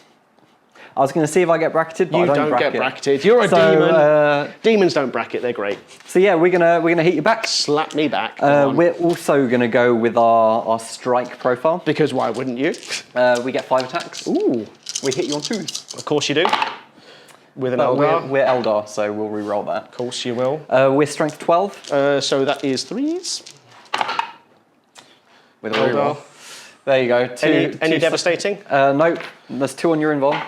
I was going to see if I get bracketed, but You I don't don't bracket. get bracketed. You're a demon. Demons don't bracket. They're great. So yeah, we're gonna hit you back. Slap me back. Go on. We're also gonna go with our strike profile. Because why wouldn't you? We get 5 attacks. Ooh. We hit you on 2s. Of course you do. With an But Eldar. we're Eldar, so we'll re-roll that. Of course you will. We're strength 12 So that is 3s. with a re-roll. There you go. Any devastating? Nope. There's 2 on your invuln.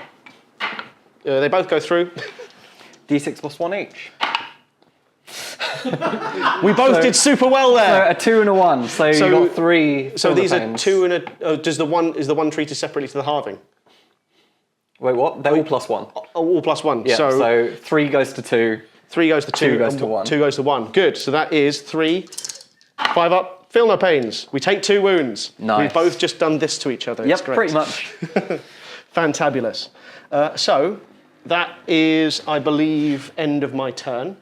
They both go through. D6 plus 1 each. We both did super well So there. a 2 and a 1. So you got 3. So these are panes. 2 and a. Is the one treated separately to the halving? Wait, what? They're all plus 1. Oh, all plus 1. Yeah. So So 3 goes to 2. 3 goes to 2. 2 goes to 1. 2 goes to 1. Good. So that is 3. 5 up. Feel no pains. We take 2 wounds. Nice. We've both just done this to each other. Yep, It's great. pretty much. Fantabulous. So that is, I believe, end of my turn.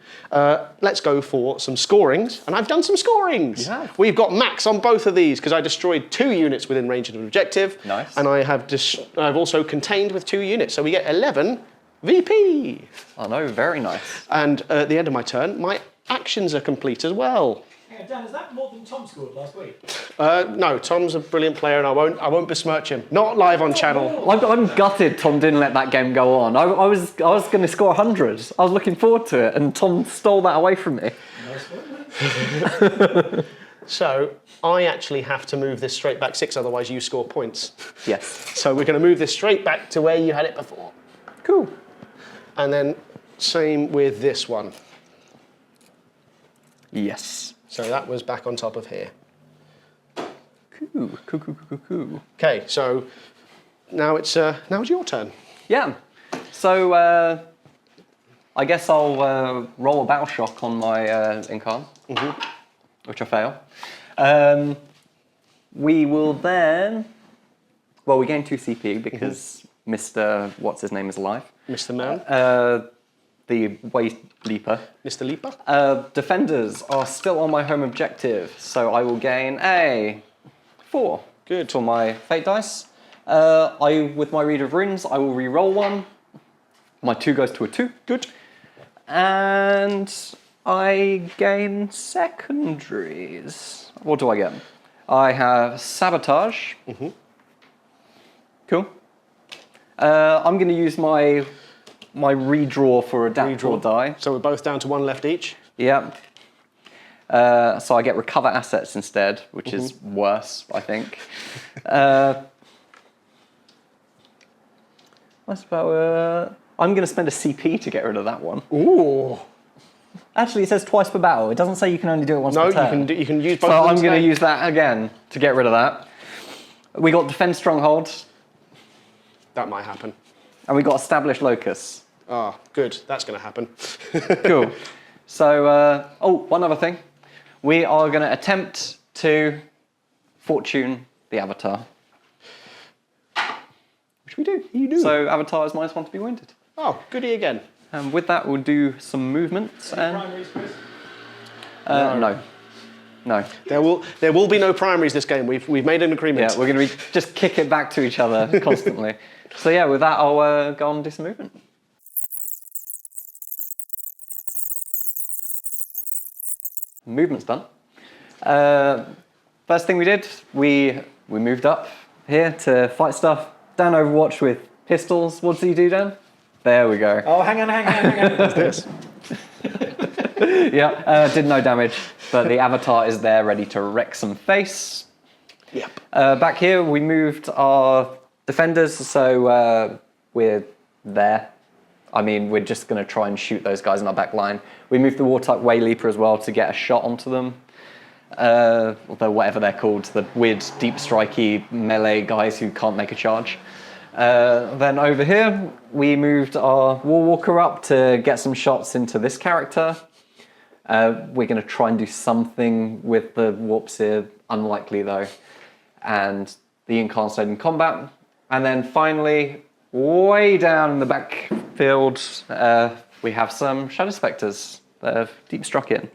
Let's go for some scorings. And I've done some scorings. You have. We've got max on both of these because I destroyed 2 units within range of an objective. Nice. And I've also contained with 2 units. So we get 11 VP! I know, very nice. And at the end of my turn, my actions are complete as well. Hang on, Dan, is that more than Tom scored last week? No, Tom's a brilliant player, and I won't besmirch him. Not live on channel. I'm gutted Tom didn't let that game go on. I was going to score 100. I was looking forward to it, and Tom stole that away from me. So I actually have to move this straight back 6, otherwise you score points. Yes. So we're going to move this straight back to where you had it before. Cool. And then same with this one. Yes. So that was back on top of here. Cool. Okay, so now it's your turn. Yeah. So I guess I'll roll a battle shock on my Yncarne, which I fail. We will then. Well, we gain 2 CP because Mr. What's his name is alive. Mr. Man. The Wayleaper. Mr. Leaper. Defenders are still on my home objective, so I will gain a 4. Good. For my fate dice. With my Reader of Runes, I will re-roll 1. My 2 goes to a 2. Good. And I gain secondaries. What do I get? I have Sabotage. Cool. I'm going to use my redraw for adapt or die. So we're both down to 1 left each. Yep. So I get recover assets instead, which is worse, I think. What's about? I'm going to spend a CP to get rid of that one. Ooh. Actually, it says twice per battle. It doesn't say you can only do it once per turn. No, you can use both. So of them I'm going to today. use that again to get rid of that. We got Defend Stronghold, That might happen. and we got Establish Locus. Ah, good. That's going to happen. Cool. So, one other thing. We are going to attempt to fortune the Avatar. Which we do. You do. So Avatar is -1 to be wounded. Oh, goody again. And with that, we'll do some movements. And Primaries, Chris? no. There will be no primaries this game. We've made an agreement. Yeah, we're going to just kick it back to each other constantly. So yeah, with that, I'll go on and do some movement. Movement's done. First thing we did, we moved up here to fight stuff. Dan Overwatch with pistols. What did he do, Dan? There we go. Oh, hang on. What's this? Yeah, did no damage, but the Avatar is there ready to wreck some face. Yep. Back here, we moved our defenders, so we're there. I mean, we're just going to try and shoot those guys in our back line. We moved the Autarch Wayleaper as well to get a shot onto them. Although whatever they're called, the weird, deep strikey melee guys who can't make a charge. Then over here, we moved our Warwalker up to get some shots into this character. We're going to try and do something with the Wraithseer, unlikely though. And the Yncarne stayed in combat. And then finally, way down in the backfield, we have some Shadow Spectres that have deep struck in.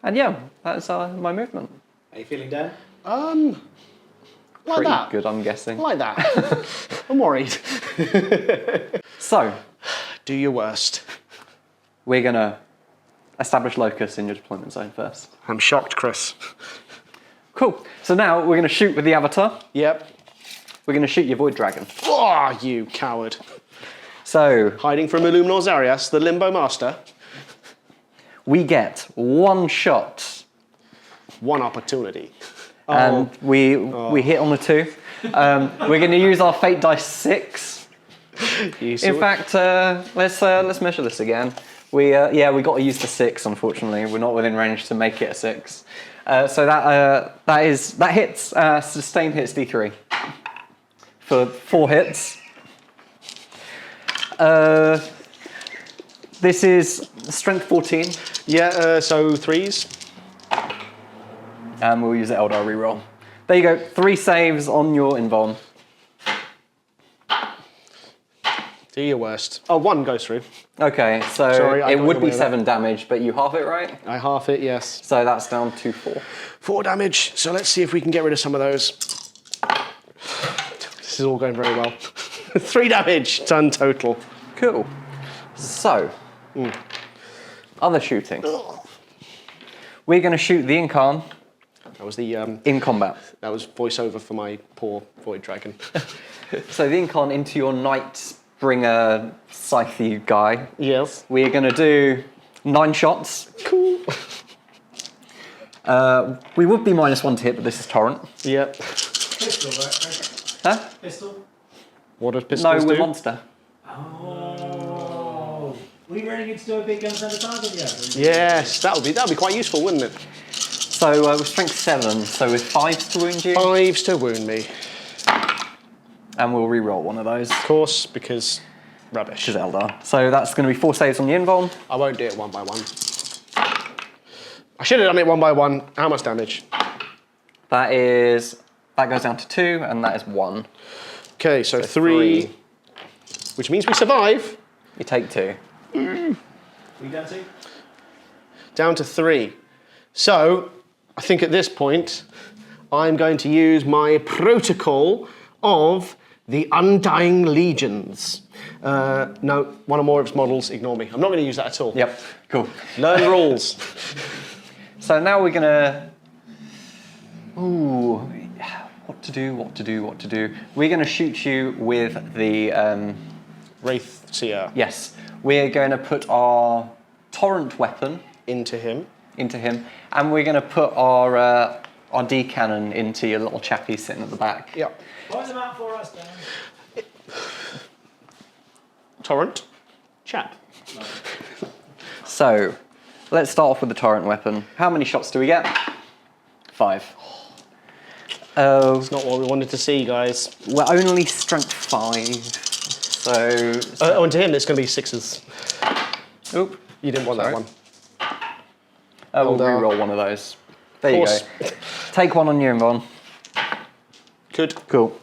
And yeah, that's my movement. How you feeling, Dan? Like Pretty that. good, I'm guessing. Like that. I'm worried. So, Do your worst. we're going to establish locus in your deployment zone first. I'm shocked, Chris. Cool. So now we're going to shoot with the Avatar. Yep. We're going to shoot your Void Dragon. Oh, you coward. So, Hiding from Illuminor Zarias, the Limbo Master. we get 1 shot. 1 opportunity. And we hit on the 2. We're going to use our Fate Dice 6. In fact, let's measure this again. We got to use the 6. Unfortunately, we're not within range to make it a 6. So that hits. Sustained hits D3 for 4 hits. This is strength 14. Yeah. So 3s. And we'll use the Eldar reroll. There you go. 3 saves on your invuln. Do your worst. Oh, 1 goes through. Okay, so Sorry, I it got would away be with that. 7 damage, but you half it, right? I half it, yes. So that's down to 4. 4 damage. So let's see if we can get rid of some of those. This is all going very well. 3 damage done total. Cool. So, other shooting. We're going to shoot the Yncarne That was the in combat. that was voiceover for my poor Void Dragon. So the Yncarne into your Nightbringer Scythe guy. Yes. We're going to do 9 shots. Cool. We would be -1 to hit, but this is Torrent. Yep. Pistol, right? Huh? Pistol? What does No, pistols we're do? monster. Oh. We ready to do a big guns under target yet? Yes, that'd be quite useful, wouldn't it? So we're strength 7, so with 5s to wound you. 5s to wound me. And we'll re-roll one of those. Of course, because rubbish. Which is Eldar. So that's going to be 4 saves on the invuln. I won't do it one by one. I should have done it one by one. How much damage? That goes down to 2, and that is 1. Okay, so 3, which means we survive. You take 2. We down to? Down to 3. So, I think at this point, I'm going to use my protocol of the Undying Legions. No, one or more of its models, ignore me. I'm not going to use that at all. Yep, cool. Learn rules. So now we're going to... Ooh, what to do. We're going to shoot you with the... Wraithseer. Yes, we're going to put our torrent weapon Into him. into him, and we're going to put our D cannon into your little chappie sitting at the back. Yep. Point them out for us, Dan. Torrent. Chap. So, let's start off with the torrent weapon. How many shots do we get? 5. Oh, It's not what we wanted to see, guys. we're only strength 5. So, And to him, it's going to be 6s. oop. You didn't want Sorry. that one. Oh, we'll Eldar. re-roll one of those. There you Course. go. Take 1 on your invuln. Good. Cool.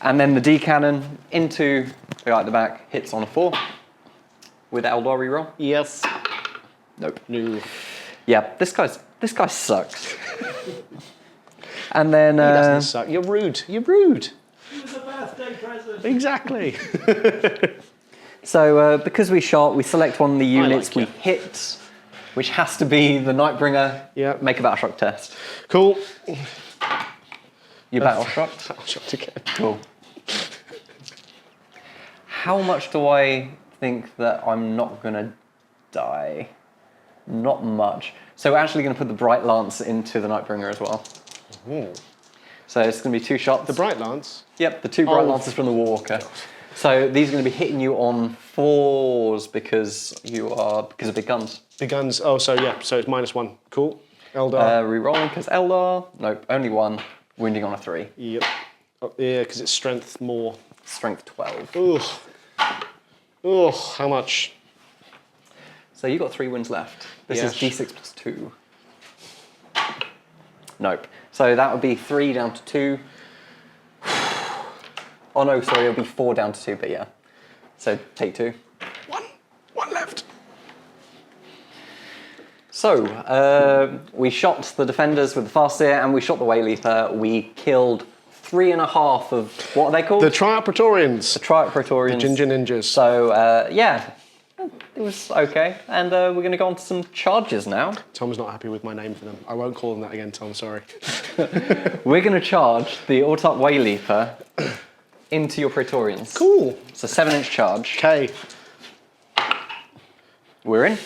And then the D cannon into the guy at the back hits on a 4 with Eldar reroll. Yes. Nope. No. Yeah, this guy sucks. And then He doesn't suck. You're rude. You're rude. It was a birthday present. Exactly. so because we shot, we select one of the units like we it. hit, which has to be the Nightbringer. Yeah. Make a battle shock test. Cool. You battle shock. I'll shot again. Cool. How much do I think that I'm not gonna die? Not much. So we're actually gonna put the Bright Lance into the Nightbringer as well. Ooh. So it's gonna be 2 shots. The Bright Lance. Yep, the 2 Bright Oh. Lances from the Warwalker. So these are going to be hitting you on 4s because of big guns. The guns. Oh, so yeah. So it's -1. Cool. Eldar. Rerolling because Eldar. Nope, only 1. Wounding on a 3. Yep. Oh, yeah, because it's strength more. Strength 12. Ugh. Ugh. How much? So you got 3 wounds left. This Yes. is D6 plus 2. Nope. So that would be 3 down to 2. Oh no, sorry, it'll be 4 down to 2, but yeah. So take 2. One left. So, we shot the defenders with the Farseer and we shot the Wayleaper. We killed 3.5 of, what are they called? The Triarch Praetorians. The Triarch Praetorians. Ginger Ninjas. So, yeah, it was okay. And we're going to go on to some charges now. Tom's not happy with my name for them. I won't call them that again, Tom. Sorry. We're going to charge the Autarch Wayleaper into your Praetorians. Cool. It's a 7-inch charge. Okay. We're in.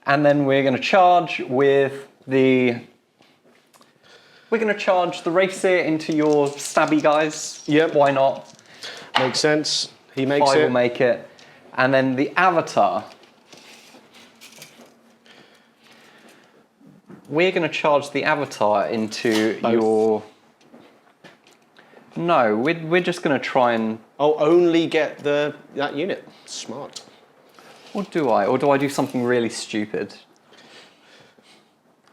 And then we're going to charge with the... We're going to charge the Wraithseer into your stabby guys. Yep. Why not? Makes sense. He makes 5 it. will make it. And then the Avatar. We're going to charge the Avatar into Both. your... No, we're just going to try and... Oh, only get that unit. Smart. Or do I? Or do I do something really stupid?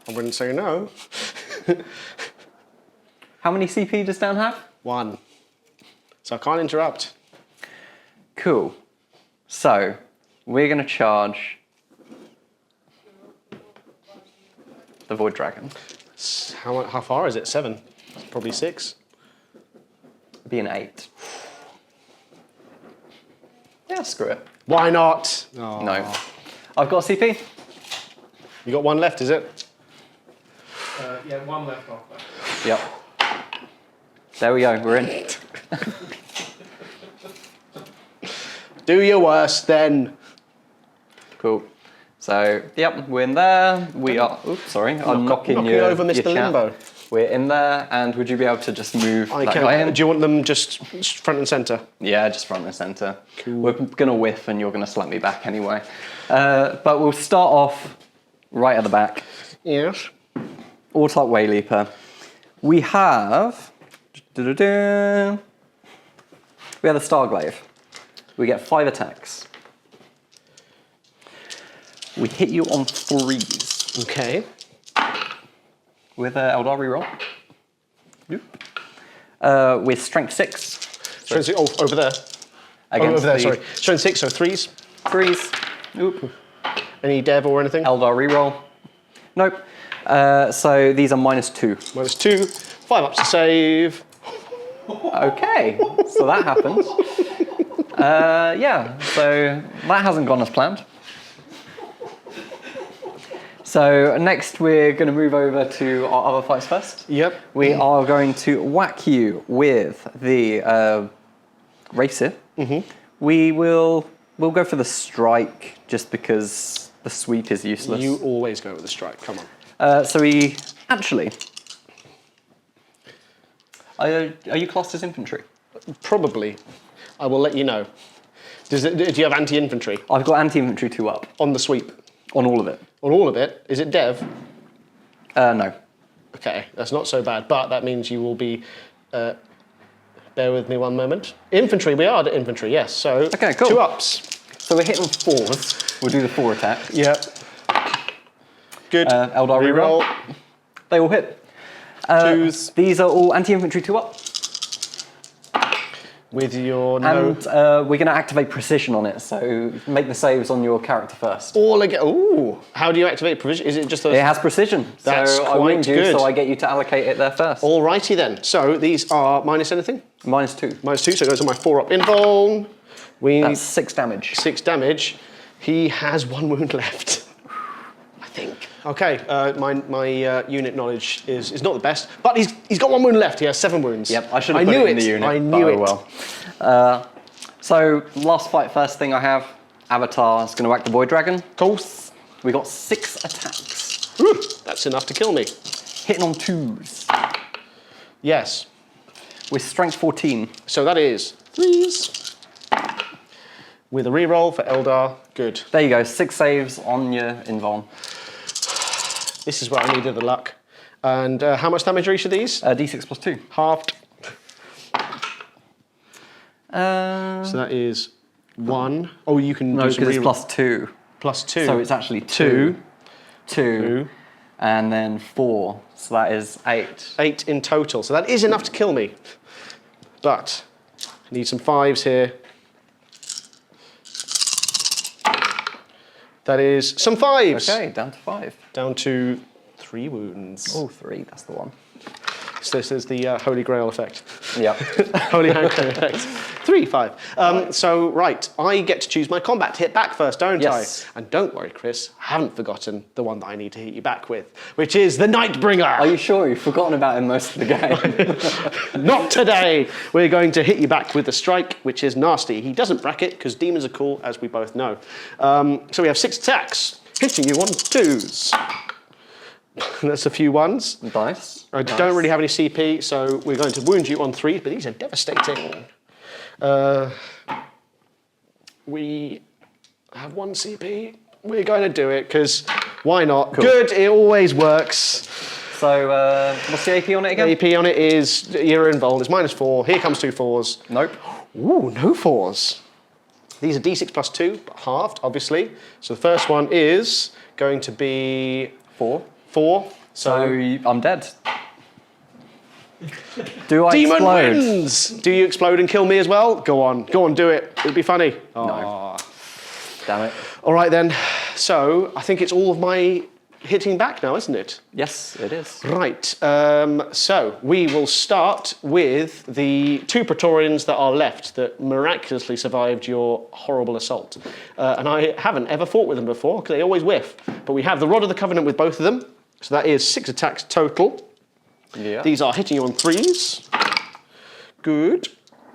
I wouldn't say no. How many CP does Dan have? 1. So I can't interrupt. Cool. So, we're going to charge the Void Dragon. How far is it? 7? Probably 6. Be an 8. Yeah, Yeah, screw it. Why not? Oh. No. I've got a CP. You got one left, is it? Yeah, one left off. Yep. There we go, we're in. Do your worst then. Cool. So, yep, we're in there. We are. Oops, sorry. I'm knocking over Mr. your chat. Limbo. We're in there, and would you be able to just move I that can. guy in? Do you want them just front and centre? Yeah, just front and centre. Cool. We're gonna whiff, and you're gonna slap me back anyway. But we'll start off right at the back. Yes. Autarch Wayleaper. We have. We have the Starglaive. We get 5 attacks. We hit you on 3s. Okay. With Eldar reroll. Yep. With strength 6. Strength 6. Oh, over there. Against over there, the sorry. Strength 6, so 3s. 3s. Oop. Any dev or anything? Eldar reroll. Nope. So these are -2. -2. 5 ups to save. Okay, so that happened. Yeah, so that hasn't gone as planned. So next we're going to move over to our other fights first. Yep. We are going to whack you with the Wraithseer. We'll go for the strike just because the sweep is useless. You always go with the strike. Come on. So we actually. Are you classed as infantry? Probably. I will let you know. Do you have anti-infantry I've got anti-infantry 2 up on the sweep? on all of it. On all of it? Is it dev? No. Okay, that's not so bad, but that means you will be... bear with me one moment. Infantry, we are the infantry, yes. So, Okay, cool. 2 ups. So we're hitting 4s. We'll do the 4 attack. Yep. Good. Eldar reroll. They all hit. 2s. These are all anti-infantry 2 up. With your And we're going to activate precision on it, so make the saves on your character first. all again. Ooh. How do you activate provision? Is it just It has precision, That's so I quite warned you, good. so I get you to allocate it there first. Alrighty then. So these are minus anything? -2. -2, so it goes on my 4-up invuln. We need That's 6 damage. 6 damage. He has 1 wound left, I think. Okay, my unit knowledge is not the best, but he's got 1 wound left. He has 7 wounds. Yep, I should have put it in the unit. I knew but it. Oh well. So last fight, first thing I have, Avatar is going to whack the Void Dragon. Cool. We got 6 attacks, Whew, that's enough to kill me. hitting on 2s Yes. with strength 14. So that is 3s. With a reroll for Eldar. Good. There you go, 6 saves on your invuln. This is where I needed the luck. And how much damage are each of these? D6 plus 2. Halved. So that is 1. Oh, you can No, do some because it's reroll. plus 2. Plus 2. So it's actually 2, 2, and then 4. So that is 8. 8 in total. So that is enough to kill me. But I need some 5s here. That is some 5s. Okay, down to 5. Down to 3 wounds. Oh, 3, that's the one. So this is the Holy Grail effect. Yep. Holy Handcrane effect. 3, 5. So, right, I get to choose my combat to hit back first, don't Yes. I? And don't worry, Chris, I haven't forgotten the one that I need to hit you back with, which is the Nightbringer. Are you sure? You've forgotten about him most of the game. Not today. We're going to hit you back with the strike, which is nasty. He doesn't bracket because demons are cool, as we both know. So we have 6 attacks, hitting you on 2s. That's a few 1s. Nice. I don't really have any CP, so we're going to wound you on 3s, but these are devastating. We have 1 CP. We're going to do it because why not? Cool. Good. It always works. So, what's the AP on it again? AP on it is you're involved. It's -4. Here comes 2 4s. Nope. Ooh, no 4s. These are D6 plus 2, but halved, obviously. So the first one is going to be 4. 4. So I'm dead. Do I Demon explode? wins! Do you explode and kill me as well? Go on, do it. It'd be funny. No. Damn it. All right then. So I think it's all of my hitting back now, isn't it? Yes, it is. Right, so we will start with the 2 Praetorians that are left that miraculously survived your horrible assault. And I haven't ever fought with them before, because they always whiff. But we have the Rod of the Covenant with both of them, so that is 6 attacks total. Yeah. These are hitting you on 3s. Good.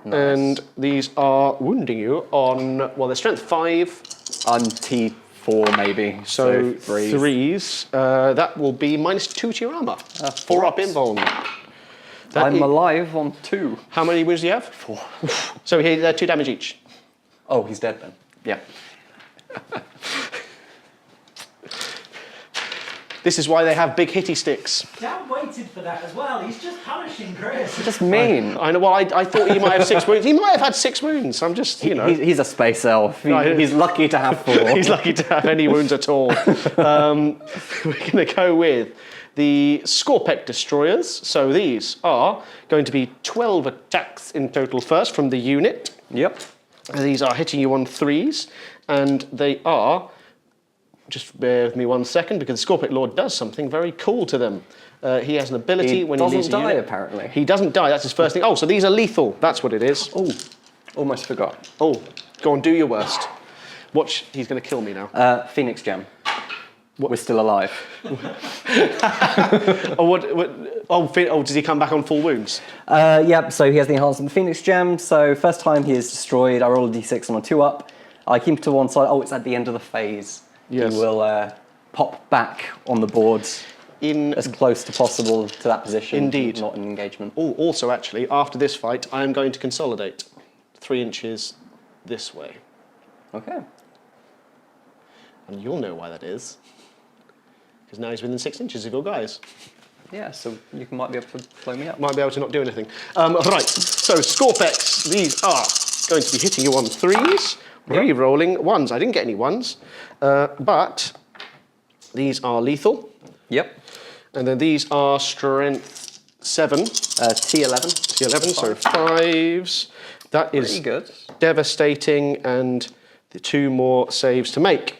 Nice. And these are wounding you on, well, they're strength 5. I'm T4 maybe. So threes. 3s. That will be -2 to your armour. 4 up invuln. I'm alive on 2. How many wounds do you have? 4. So here, they're 2 damage each. Oh, he's dead then. Yeah. This is why they have big hitty sticks. Dan waited for that as well. He's just punishing Chris. Just mean. I know. Well, I thought he might have 6 wounds. He might have had 6 wounds. I'm just, you know. He's a space elf. Right. He's lucky to have 4. He's lucky to have any wounds at all. We're going to go with the Skorpheks destroyers. So these are going to be 12 attacks in total first from the unit. Yep. These are hitting you on 3s, and they are. Just bear with me 1 second, because the Skorpheks Lord does something very cool to them. He has an ability when he leaves a doesn't die, unit. apparently. He doesn't die, that's his first thing. Oh, so these are lethal, that's what it is. Oh, almost forgot. Oh, go on, do your worst. Watch, he's going to kill me now. Phoenix Gem. We're still alive. Does he come back on full wounds? Yep, so he has the enhancement of the Phoenix Gem. So first time he is destroyed, I roll a d6 on a 2 up. I keep it to one side. Oh, it's at the end of the phase. Yes. He will pop back on the board as close to possible to that position. Indeed. Not an engagement. Oh, also, actually, after this fight, I am going to consolidate 3 inches this way. Okay. And you'll know why that is. Because now he's within 6 inches of your guys. Yeah, so you might be able to blow me up. Might be able to not do anything. Right, so Skorpheks, these are going to be hitting you on 3s, re-rolling 1s. I didn't get any 1s, but these are lethal. Yep. And then these are strength 7. T11. T11, so 5s. That is pretty good. Devastating, and the 2 more saves to make.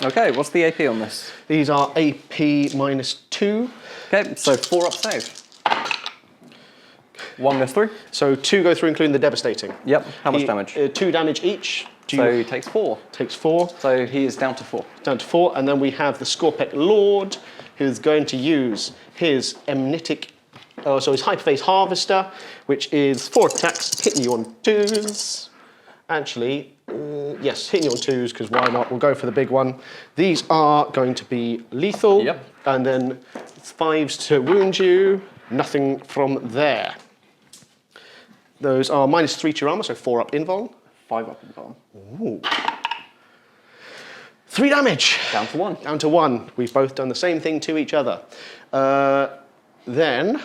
Okay, what's the AP on this? These are AP -2. Okay, so 4 up save. 1 goes through. So 2 go through, including the devastating. Yep. How much damage? 2 damage each. So he takes 4. Takes 4. So he is down to 4. Down to 4. And then we have the Skorpheks Lord, who's going to use his his Hyperphase Harvester, which is 4 attacks, hitting you on 2s. Actually, yes, hitting you on 2s, because why not? We'll go for the big one. These are going to be lethal. Yep. And then 5s to wound you. Nothing from there. Those are -3 to your armor, so 4 up invuln. 5 up and down. Ooh. 3 damage. Down to 1. Down to 1. We've both done the same thing to each other. Then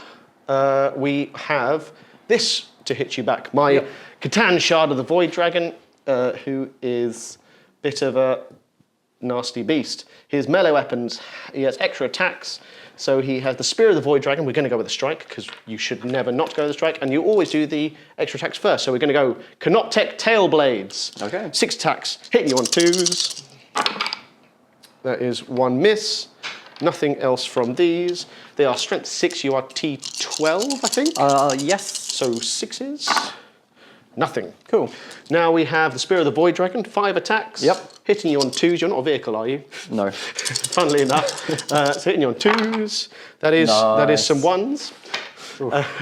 we have this to hit you back. My Catan Shard of the Void Dragon, who is a bit of a nasty beast. His melee weapons, he has extra attacks. So he has the Spear of the Void Dragon. We're going to go with the strike, because you should never not go with the strike. And you always do the extra attacks first. So we're going to go Canoptech Tailblades. Okay. 6 attacks, hitting you on 2s. That is 1 miss. Nothing else from these. They are strength 6. You are T12, I think. Yes. So 6s. Nothing. Cool. Now we have the Spear of the Void Dragon. 5 attacks. Yep. Hitting you on 2s. You're not a vehicle, are you? No. Funnily enough. So hitting you on 2s. That is some 1s.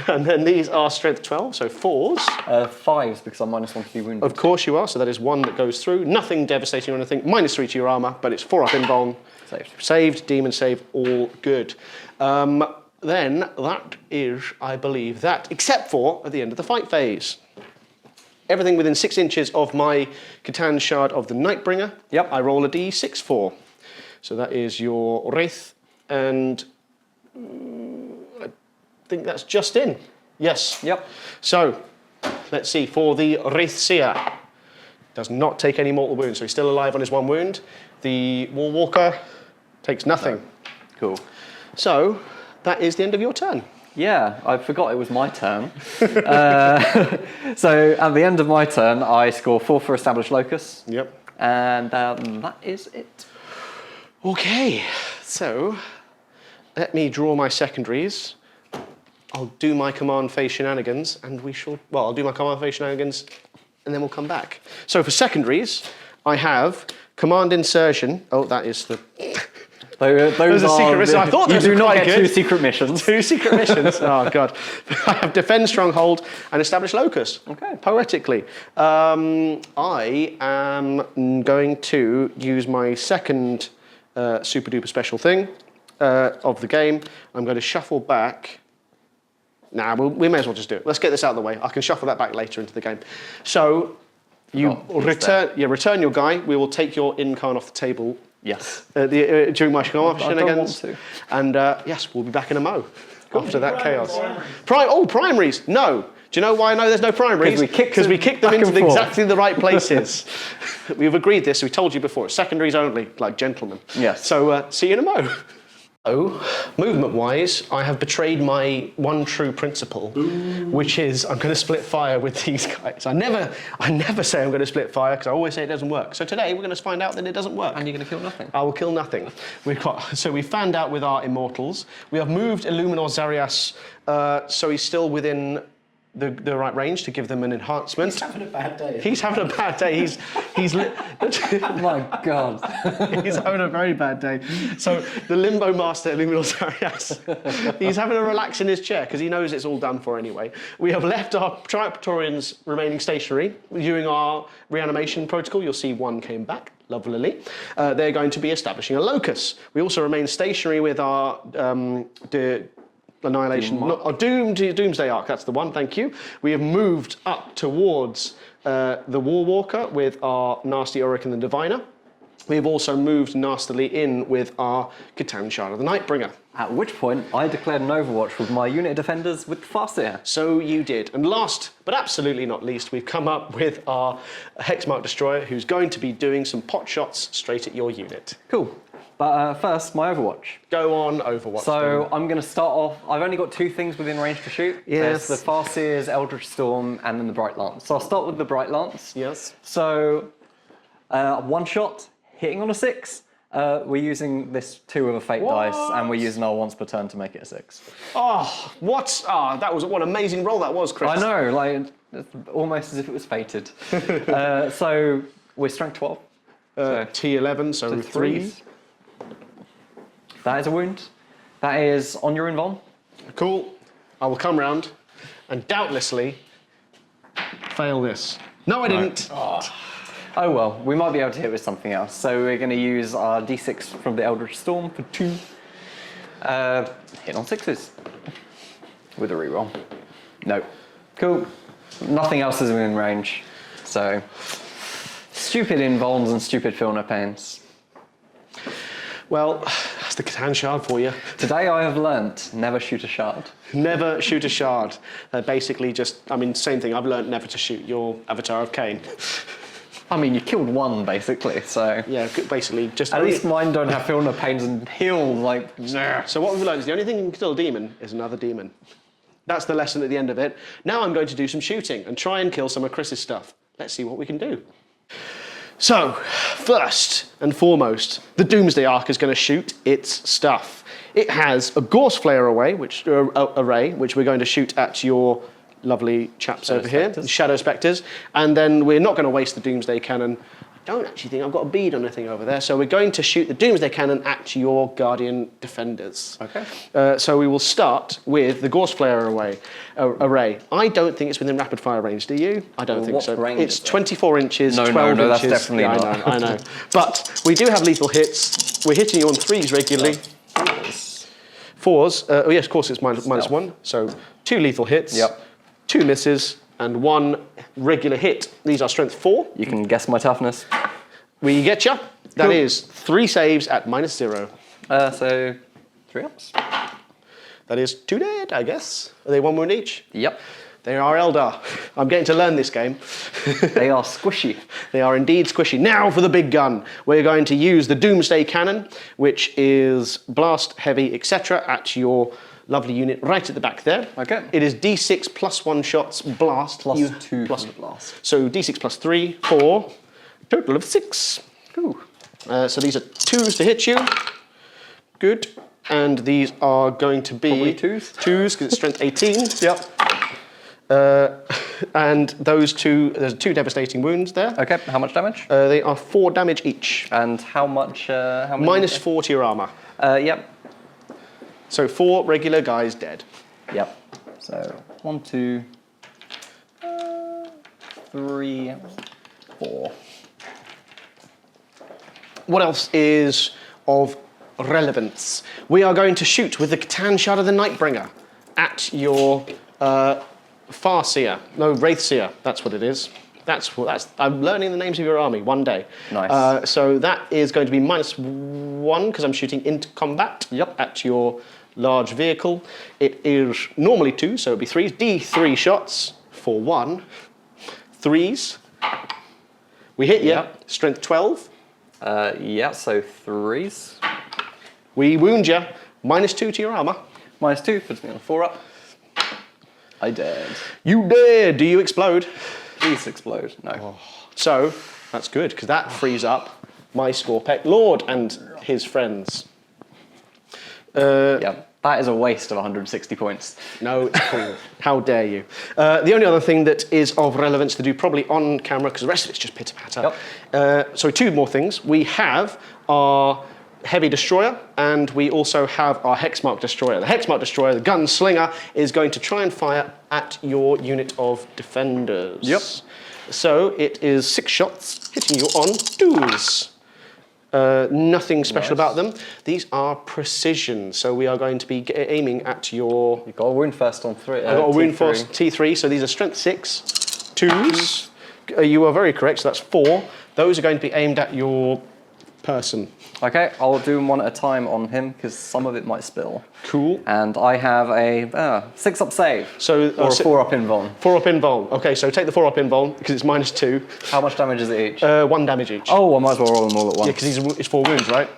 And then these are strength 12, so 4s. 5s, because I'm -1 to be wounded. Of course you are, so that is 1 that goes through. Nothing devastating or anything. -3 to your armor, but it's 4 up invuln. Saved. Saved, demon save, all good. Then that is, I believe, that, except for at the end of the fight phase. Everything within 6 inches of my Catan Shard of the Nightbringer. Yep. I roll a d6 for. So that is your Wraith, and I think that's just in. Yes. Yep. So, let's see, for the Wraithseer. Does not take any mortal wounds, so he's still alive on his 1 wound. The Warwalker takes nothing. No. Cool. So, that is the end of your turn. Yeah, I forgot it was my turn. So at the end of my turn, I score 4 for Established Locus. Yep. And that is it. Okay, So, let me draw my secondaries. I'll do my command phase shenanigans, and I'll do my command phase shenanigans, and then we'll come back. So for secondaries, I have command insertion. Oh, that is the... Those are secret missions. I thought you those do were not quite get good. 2 secret missions. 2 secret missions. Oh, God. I have defend stronghold and establish locus. Okay. Poetically. I am going to use my second super duper special thing of the game. I'm going to shuffle back. Nah, we may as well just do it. Let's get this out of the way. I can shuffle that back later into the game. So you return your guy. We will take your Yncarne off the table. Yes. During my command I don't shenanigans. want to. And yes, we'll be back in a mo after that chaos. Primaries. No. Do you know why I know there's no primaries? Because we kicked them into exactly the right places. We've agreed this. We told you before. Secondaries only, like gentlemen. Yes. So see you in a mo. So, movement-wise, I have betrayed my one true principle, which is I'm going to split fire with these guys. I never say I'm going to split fire because I always say it doesn't work. So today we're going to find out that it doesn't work. And you're going to kill nothing. I will kill nothing. So we fanned out with our immortals. We have moved Illuminor Zarias, so he's still within the right range to give them an enhancement. He's having a bad day. He's having a bad day. Oh my God. He's having a very bad day. So the Limbo Master, Illuminor Zarias, he's having a relax in his chair because he knows it's all done for anyway. We have left our Praetorians remaining stationary. During our reanimation protocol, you'll see one came back. Lovely. They're going to be establishing a locus. We also remain stationary with our Annihilation, Doomsday Arc, that's the one, thank you. We have moved up towards the War Walker with our nasty Orikan the Diviner. We have also moved nastily in with our Catan Shard of the Nightbringer. At which point, I declared an overwatch with my unit of defenders with Farseer. So you did. And last, but absolutely not least, we've come up with our Hexmark Destroyer, who's going to be doing some pot shots straight at your unit. Cool. But first, my overwatch. Go on, Overwatch. So I'm going to start off. I've only got 2 things within range to shoot. Yes. There's the Farseer's Eldritch Storm and then the Bright Lance. So I'll start with the Bright Lance. Yes. So 1 shot, hitting on a 6. We're using this 2 of a fate dice, and we're using our once per turn to make it a 6. Oh, what? Ah, that was what an amazing roll that was, Chris. I know, like it's almost as if it was fated. So we're strength 12. T11, so 3. That is a wound. That is on your invuln. Cool. I will come round and doubtlessly fail this. No, I didn't. Oh well, we might be able to hit with something else. So we're going to use our D6 from the Eldritch Storm for 2. Hit on 6s. With a reroll. No. Cool. Nothing else is within range. So, stupid invulns and stupid feel no pains. Well, that's the Catan Shard for you. Today I have learnt never shoot a shard. Never shoot a shard. Basically same thing. I've learnt never to shoot your Avatar of Khaine. I mean, you killed 1 basically, so... Yeah, basically just... At least mine don't have feel no pains and heal, like... So what we've learned is the only thing that can kill a demon is another demon. That's the lesson at the end of it. Now I'm going to do some shooting and try and kill some of Chris's stuff. Let's see what we can do. So, first and foremost, the Doomsday Arc is going to shoot its stuff. It has a Gorse Flare array, which we're going to shoot at your lovely chaps over here, Shadow Spectres, and then we're not going to waste the Doomsday Cannon. I don't actually think I've got a bead on anything over there, so we're going to shoot the Doomsday Cannon at your Guardian Defenders. Okay. So we will start with the Gorse Flare array. I don't think it's within rapid fire range, do you? I don't think so. It's 24 inches, 12 inches. No, that's definitely not. I know. But we do have lethal hits. We're hitting you on 3s regularly. 4s. Oh yes, of course it's minus 1. So 2 lethal hits. Yep. 2 misses and 1 regular hit. These are strength 4. You can guess my toughness. We get you. That is 3 saves at -0. So 3 ups. That is 2 dead, I guess. Are they 1 wound each? Yep. They are Eldar. I'm getting to learn this game. They are squishy. They are indeed squishy. Now for the big gun. We're going to use the Doomsday Cannon, which is blast, heavy, etc. at your lovely unit right at the back there. Okay. It is D6 plus 1 shots blast. Plus 2 plus the blast. So D6 plus 3, 4, total of 6. Ooh. So these are 2s to hit you. Good. And these are going to be... Probably twos. Twos, because it's strength 18. Yep. And those two, there's 2 devastating wounds there. Okay, how much damage? They are 4 damage each. And how much? How many? Minus 4 to your armor. Yep. So 4 regular guys dead. Yep. So 1, 2, 3, 4. What else is of relevance? We are going to shoot with the Catan Shard of the Nightbringer at your Farseer. No, Wraithseer. That's what it is. I'm learning the names of your army one day. Nice. So that is going to be -1 because I'm shooting into combat. Yep. At your large vehicle. It is normally 2, so it'll be 3s. D3 shots for 1. 3s. We hit you. Yep. Strength 12. Yeah, so 3s. We wound you. -2 to your armor. -2 puts me on 4 up. I dared. You dare. Do you explode? Please explode. No. So that's good because that frees up my Skorpheks Lord and his friends. Yeah, that is a waste of 160 points. No, it's cool. How dare you? The only other thing that is of relevance to do, probably on camera, because the rest of it's just pitter-patter. Yep. So 2 more things. We have our heavy destroyer, and we also have our Hexmark destroyer. The Hexmark destroyer, the gunslinger, is going to try and fire at your unit of defenders. Yep. So it is 6 shots, hitting you on 2s. Nothing special about them. These are precision, so we are going to be aiming at your... You've got a wound first on 3. I've got a wound first, T3, so these are strength 6, 2s. You are very correct, so that's 4. Those are going to be aimed at your person. Okay, I'll do them one at a time on him because some of it might spill. Cool. And I have a 6 up save. So, or a 4 up invuln. 4 up invuln. Okay, so take the 4 up invuln because it's -2. How much damage is it each? 1 damage each. Oh, I might as well roll them all at once. Yeah, because it's 4 wounds, right?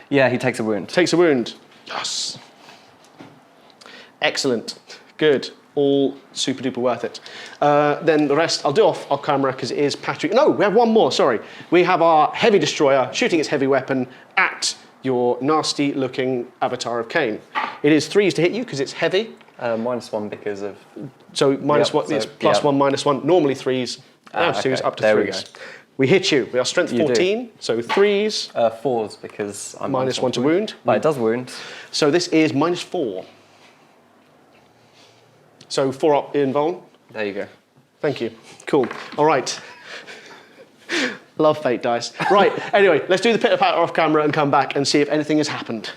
Yeah, he takes a wound. Takes a wound. Yes. Excellent. Good. All super duper worth it. Then the rest I'll do off camera because it is Patrick. No, we have one more, sorry. We have our heavy destroyer shooting its heavy weapon at your nasty looking Avatar of Khaine. It is 3s to hit you because it's heavy. -1 because of... So -1, so, it's +1, -1. Normally 3s, now 2s, up to 3s. There we go. We hit you. We are strength 14, so 3s. 4s because I'm -1 to wound. But it does wound. So this is -4. So 4 up invuln. There you go. Thank you. Cool. All right. Love fate dice. Right. Anyway, let's do the pitter-patter off camera and come back and see if anything has happened.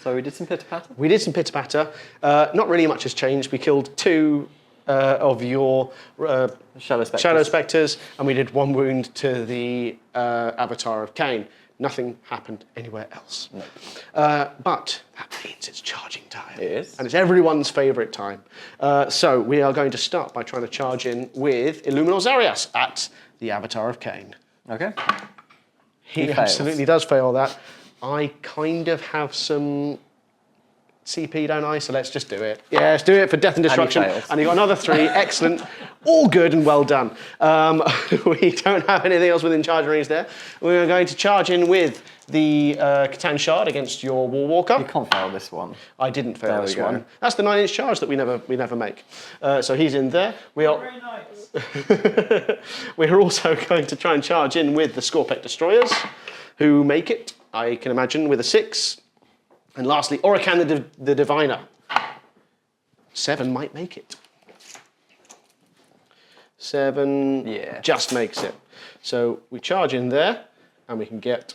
So we did some pitter-patter? We did some pitter-patter. Not really much has changed. We killed 2 of your Shadow Spectres, and we did 1 wound to the Avatar of Khaine. Nothing happened anywhere else. No. But that means it's charging time. It is. And it's everyone's favourite time. So we are going to start by trying to charge in with Illuminor Zarias at the Avatar of Khaine. Okay. He absolutely does fail that. I kind of have some CP, don't I? So let's just do it. Yeah, let's do it for death and destruction. And he got another 3. Excellent. All good and well done. We don't have anything else within charge range there. We're going to charge in with the Catan Shard against your Warwalker. You can't fail this one. I didn't fail this go. one. That's the 9-inch charge that we never make. So he's in there. We are. Very nice. We're also going to try and charge in with the Skorpheks Destroyers, who make it, I can imagine, with a 6. And lastly, Orikan the Diviner. 7 might make it. 7 just makes it. So we charge in there, and we can get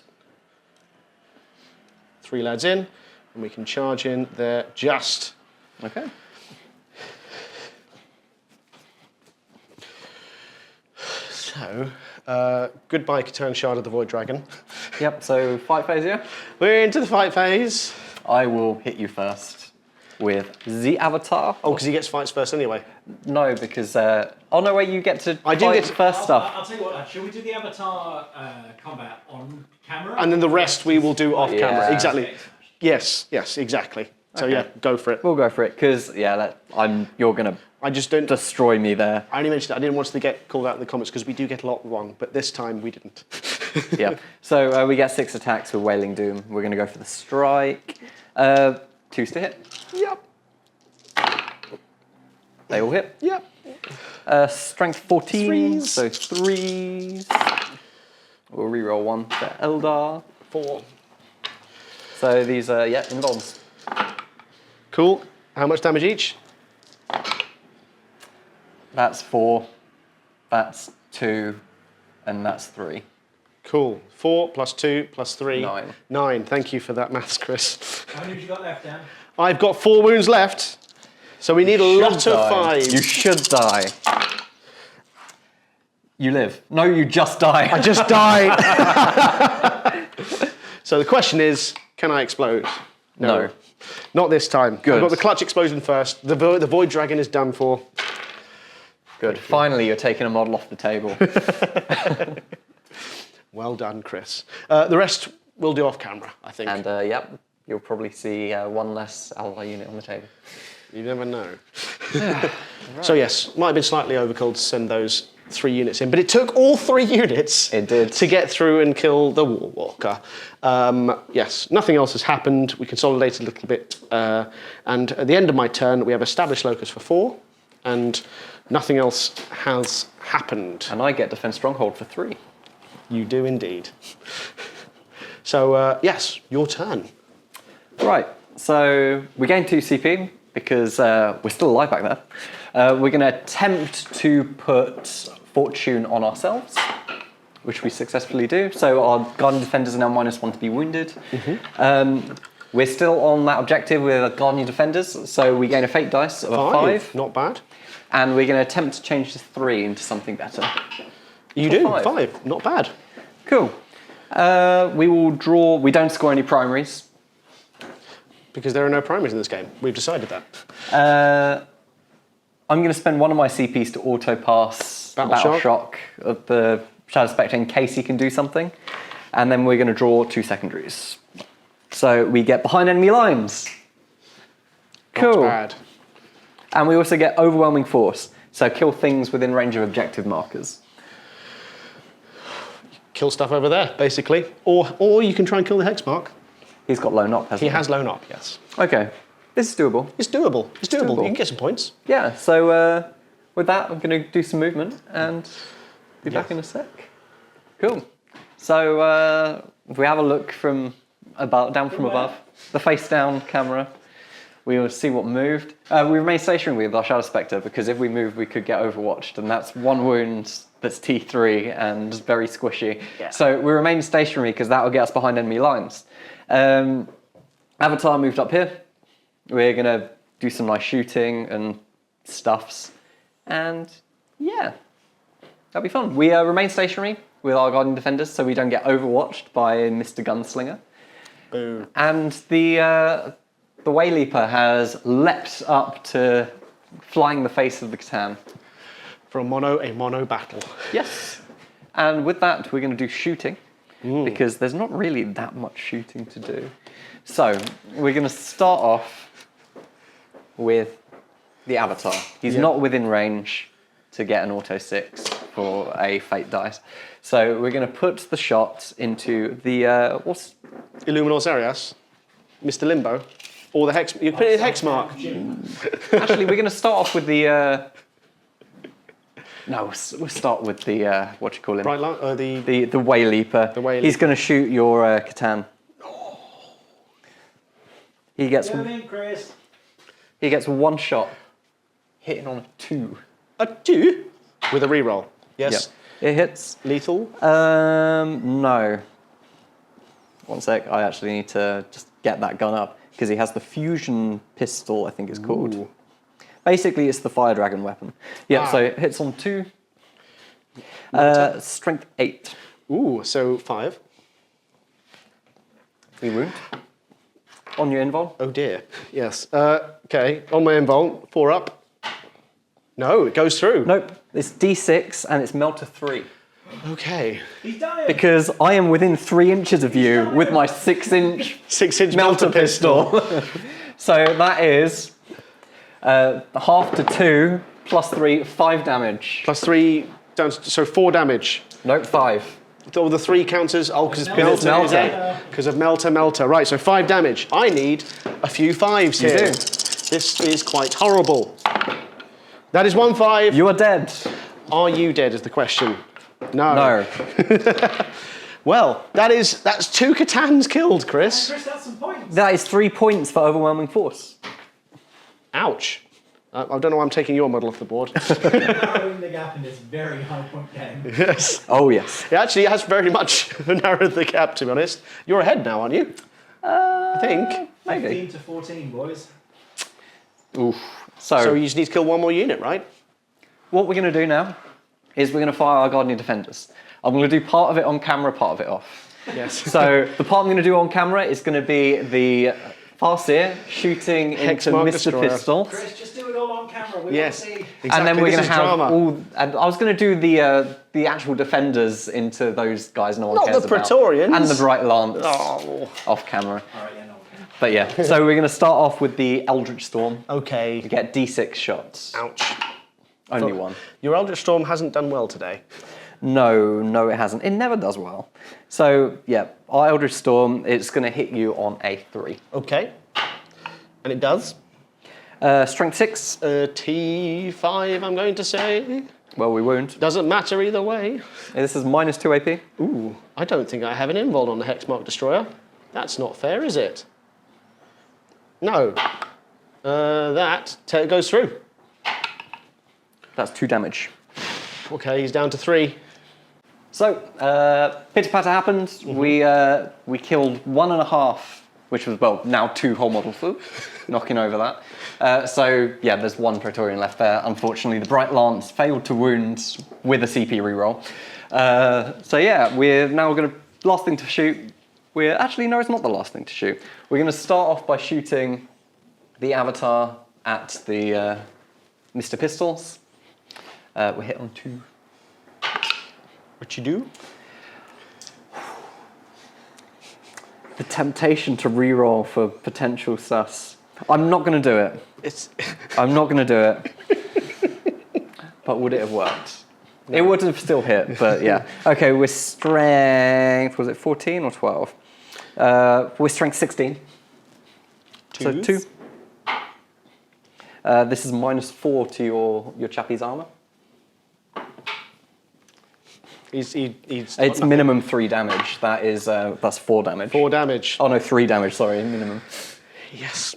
3 lads in, and we can charge in there just. Okay. So, goodbye Catan Shard of the Void Dragon. Yep, so fight phase, yeah? We're into the fight phase. I will hit you first with the Avatar. Oh, because he gets fights first anyway. No, because... oh, no, wait, you get to I do get to- first stuff. I'll tell you what, shall we do the Avatar combat on camera? And then the rest we will do off camera. Yeah. Exactly. Yes, exactly. So Okay. yeah, go for it. We'll go for it, because, yeah, you're going to I just don't. destroy me there. I only mentioned I didn't want us to get called out in the comments because we do get a lot wrong, but this time we didn't. Yeah. So we get 6 attacks with Wailing Doom. We're going to go for the strike. 2s to hit. Yep. They all hit. Yep. Strength 14, Threes. so 3s. We'll reroll 1 for Eldar. 4. So these are, invulns. Cool. How much damage each? That's 4, that's 2, and that's 3. Cool. 4 plus 2 plus 3. 9. 9. Thank you for that maths, Chris. How many have you got left, Dan? I've got 4 wounds left, so we need a lot of Die. 5s. You should die. You live. No, you just die. I just died. So the question is, can I explode? No. Not this time. Good. I've got the clutch explosion first. The Void Dragon is done for. Good. Finally, you're taking a model off the table. Well done, Chris. The rest we'll do off camera, I think. And you'll probably see 1 less Eldar unit on the table. You never know. So yes, might have been slightly overkill to send those 3 units in, but it took all 3 units It did. to get through and kill the War Walker. Yes, nothing else has happened. We consolidated a little bit, and at the end of my turn, we have established locus for 4, and nothing else has happened. And I get Defense Stronghold for 3. You do indeed. So yes, your turn. Right, so we gain 2 CP because we're still alive back there. We're going to attempt to put Fortune on ourselves, which we successfully do. So our Guardian Defenders are now -1 to be wounded. We're still on that objective with our Guardian Defenders, so we gain a Fate dice of a 5. Not bad. And we're going to attempt to change the 3 into something better. You For do, 5. 5. Not bad. Cool. We will draw, we don't score any primaries. Because there are no primaries in this game. We've decided that. I'm going to spend 1 of my CPs to auto-pass Battle Shock of the Shadow Spectre in case he can do something. And then we're going to draw 2 secondaries. So we get behind enemy lines. Cool. Not bad. And we also get Overwhelming Force. So kill things within range of objective markers. Kill stuff over there, basically. Or you can try and kill the Hexmark. He's got low knock, hasn't he? He has low knock, yes. Okay. This is doable. It's doable. It's doable. doable. You can get some points. Yeah, so with that, I'm going to do some movement and be back in a sec. Cool. So if we have a look from down from above, the face down camera, we will see what moved. We remain stationary with our Shadow Spectre because if we move, we could get overwatched, and that's 1 wound that's T3 and very squishy. Yeah. So we remain stationary because that will get us behind enemy lines. Avatar moved up here. We're going to do some nice shooting and stuffs. And yeah, that'll be fun. We remain stationary with our Guardian Defenders so we don't get overwatched by Mr. Gunslinger. Boo. And the Wayleaper has leapt up to flying the face of the Catan. For a mono battle. Yes. And with that, we're going to do shooting because there's not really that much shooting to do. So we're going to start off with the Avatar. He's not within range to get an auto 6 for a Fate dice. So we're going to put the shot into the what's Illuminor Zarias, Mr. Limbo, or the Hex. You put it in Hexmark. actually we're going to start off with the. No, we'll start with the what do you call him? Bright light, The Wayleaper. The Wayleaper. He's going to shoot your Catan. He gets Go in, Chris. 1 shot, hitting on a 2. a 2 with a reroll. Yes. Yep. It hits. Lethal. No. 1 sec. I actually need to just get that gun up because he has the fusion pistol, I think it's called. Ooh. Basically, it's the fire dragon weapon. Yeah. So it hits on 2. Strength 8. Ooh, so 5. We wound. On your invul. Oh dear. Yes. Okay. On my invul, 4 up. No, it goes through. Nope. It's D6 and it's melt to 3. Okay. He's done it. Because I am within 3 inches of you with my 6-inch 6-inch melter melter pistol. pistol. So that is half to 2 plus 3, 5 damage. Plus 3, down to, so 4 damage. Nope, 5. All the 3 counters, because it's Melter. melter. Because of melter. Right, so 5 damage. I need a few 5s here. do. This is quite horrible. That is 1 5. You are dead. Are you dead is the question. No. No. Well, that's 2 Catans killed, Chris. Chris, that's some points. That is 3 points for overwhelming force. Ouch. I don't know why I'm taking your model off the board. Narrowing the gap in this very high point game. Yes. Oh, yes. It actually has very much narrowed the gap, to be honest. You're ahead now, aren't you? I think. Maybe. 15 to 14, boys. Oof. So you just need to kill 1 more unit, right? What we're going to do now is we're going to fire our Guardian Defenders. I'm going to do part of it on camera, part of it off. Yes. So the part I'm going to do on camera is going to be the Farseer shooting into Hexmark Mr. Destroyer. Pistol. Chris, just do it all on camera. We Yes. want to see. Exactly. And then we're This going to is have drama. all. And I was going to do the actual defenders into those guys no one Not cares the about. Praetorians. And the Bright Lance Oh. off camera. All right, yeah, no. But yeah, so we're going to start off with the Eldritch Storm. Okay. You get D6 shots. Ouch. Only one. Your Eldritch Storm hasn't done well today. No, it hasn't. It never does well. So yeah, our Eldritch Storm, it's going to hit you on a 3. Okay. And it does. Strength 6. T5, I'm going to say. Well, we won't. Doesn't matter either way. This is minus 2 AP. Ooh, I don't think I have an involved on the Hexmark Destroyer. That's not fair, is it? No. That goes through. That's 2 damage. Okay, he's down to 3. So, pitter patter happened. We killed 1.5, which was, well, now 2 whole models, knocking over that. So, yeah, there's 1 Praetorian left there. Unfortunately, the Bright Lance failed to wound with a CP reroll. So, yeah, we're now going to, last thing to shoot. Actually, no, it's not the last thing to shoot. We're going to start off by shooting the Avatar at the Mr. Pistols. We hit on 2. What you do? The temptation to reroll for potential sus. I'm not going to do it. It's I'm not going to do it. But would it have worked? No. It would have still hit, but yeah. Okay, we're strength, was it 14 or 12? We're strength 16. So 2. This is minus 4 to your chappie's armor. It's minimum 3 damage. That is that's 4 damage. 4 damage. Oh no, 3 damage. Sorry, minimum. Yes,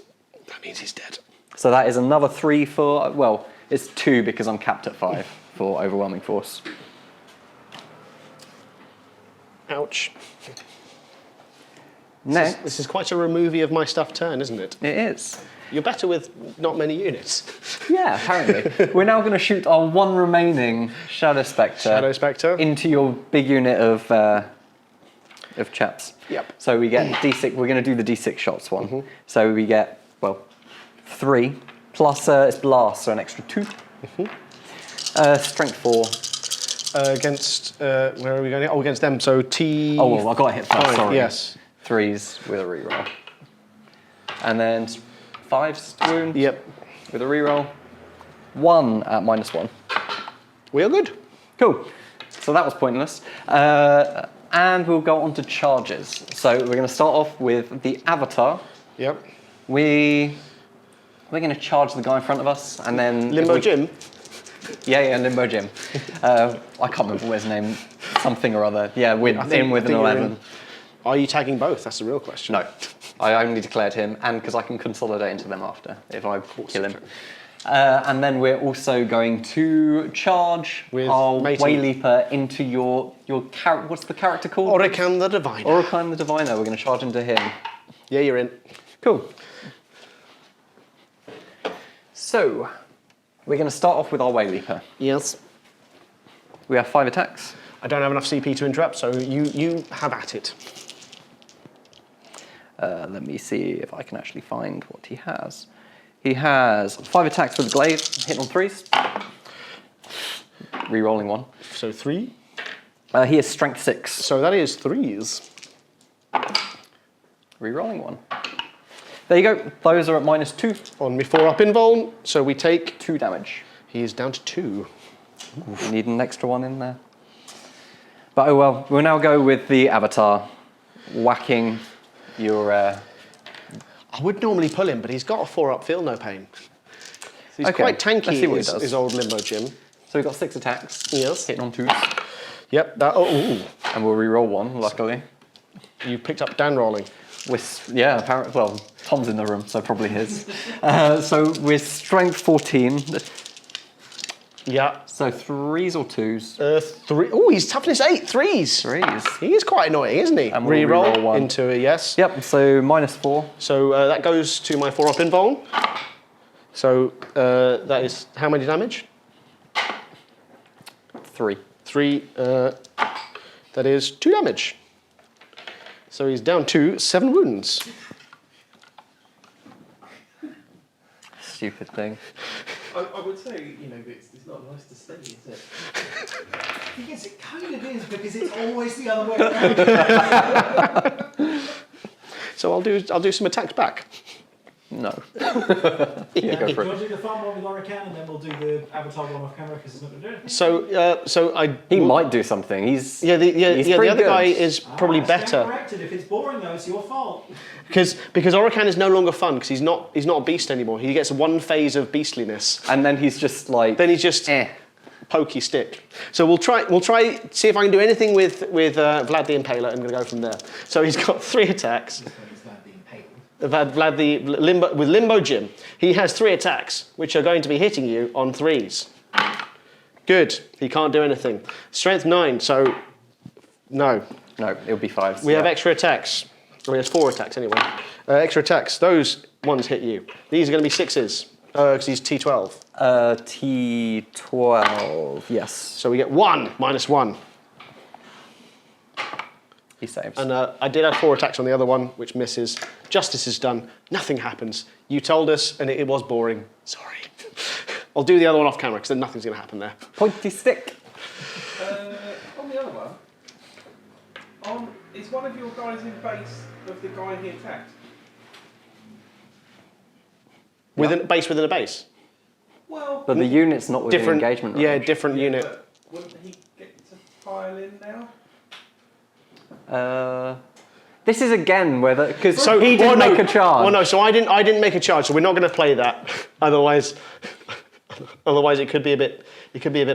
that means he's dead. So that is another 3 for. Well, it's 2 because I'm capped at 5 for overwhelming force. Ouch. Next, This is quite a removie of my stuff turn, isn't it? it is. You're better with not many units. Yeah, apparently. We're now going to shoot our 1 remaining Shadow Spectre. Shadow Spectre. Into your big unit of chaps. Yep. So we get D6. We're going to do the D6 shots one. Mm-hmm. So we get 3 plus it's blast, so an extra 2. Mm-hmm. Strength 4. Against where are we going? Oh, against them. So T. Oh well, I got hit first. Sorry. Yes. 3s with a reroll. And then 5s wound. Yep. With a reroll. 1 at minus 1. We are good. Cool. So that was pointless. And we'll go on to charges. So we're going to start off with the Avatar. Yep. We're going to charge the guy in front of us, and then Limbo Jim. Yeah, Limbo Jim. I can't remember what his name. Something or other. Yeah, with an 11. Are you tagging both? That's the real question. No, I only declared him, and because I can consolidate into them after if I kill him. And then we're also going to charge with our Wayleaper into your character. What's the character called? Orikan the Diviner. Orikan the Diviner. We're going to charge into him. Yeah, you're in. Cool. So, we're going to start off with our Wayleaper. Yes. We have 5 attacks. I don't have enough CP to interrupt, so you have at it. Let me see if I can actually find what he has. He has 5 attacks with the glaive, hit on 3s. Rerolling 1. So 3. He is strength 6. So that is 3s. Rerolling 1. There you go. Those are at -2. On me 4-up invuln, so we take... 2 damage. He is down to 2. You need an extra one in there. But oh well, we'll now go with the Avatar. Whacking your... I would normally pull him, but he's got a 4-up feel no pain. So he's quite tanky, Let's see what he does. his old Limbo Jim. So we've got 6 attacks. Yes. Hitting on 2s. Yep, that... Oh, ooh. And we'll re-roll 1, luckily. You picked up Dan rolling. Yeah, apparently, well, Tom's in the room, so probably his. So with strength 14, Yeah. so 3s or 2s? 3. Oh, he's toughness 8. 3s. 3s. He is quite annoying, isn't he? And we'll re-roll 1. Into a yes. Yep, so -4. So that goes to my 4-up invuln. So that is how many damage? 3. 3. That is 2 damage. So he's down to 7 wounds. Stupid thing. I would say, it's not nice to see, is it? Yes, it kind of is, because it's always the other way around. So I'll do some attacks back. No. Yeah, go for do you it. want to do the fun one with Orikan, and then we'll do the Avatar one off camera, because it's not going to do anything? So He might do something. He's the pretty other good. guy is probably Stand better corrected. If it's boring, though, it's your fault. because Orikan is no longer fun because he's not a beast anymore. He gets one phase of beastliness. And then he's just like... Then he's just pokey stick. So we'll try see if I can do anything with Vlad the Impaler and go from there. So he's got 3 attacks. Vlad the Limbo Jim. He has 3 attacks, which are going to be hitting you on 3s. Good. He can't do anything. Strength 9. So no. No, it'll be 5s. We have extra attacks. I mean, it's 4 attacks anyway. Extra attacks. Those ones hit you. These are going to be 6s. Because he's T12. T12, yes. So we get 1 -1. He saves. And I did have 4 attacks on the other one, which misses. Justice is done. Nothing happens. You told us, and it was boring. Sorry. I'll do the other one off camera, because then nothing's going to happen there. Pointy stick. On the other one, is one of your guys in base of the guy he attacked? Within a base within a base. Well, But the unit's not within Different engagement Yeah, range. different unit. but wouldn't he get to pile in now? This is again whether... Because So he didn't make a charge. Well, no. So I didn't make a charge. So we're not going to play that. Otherwise, it could be a bit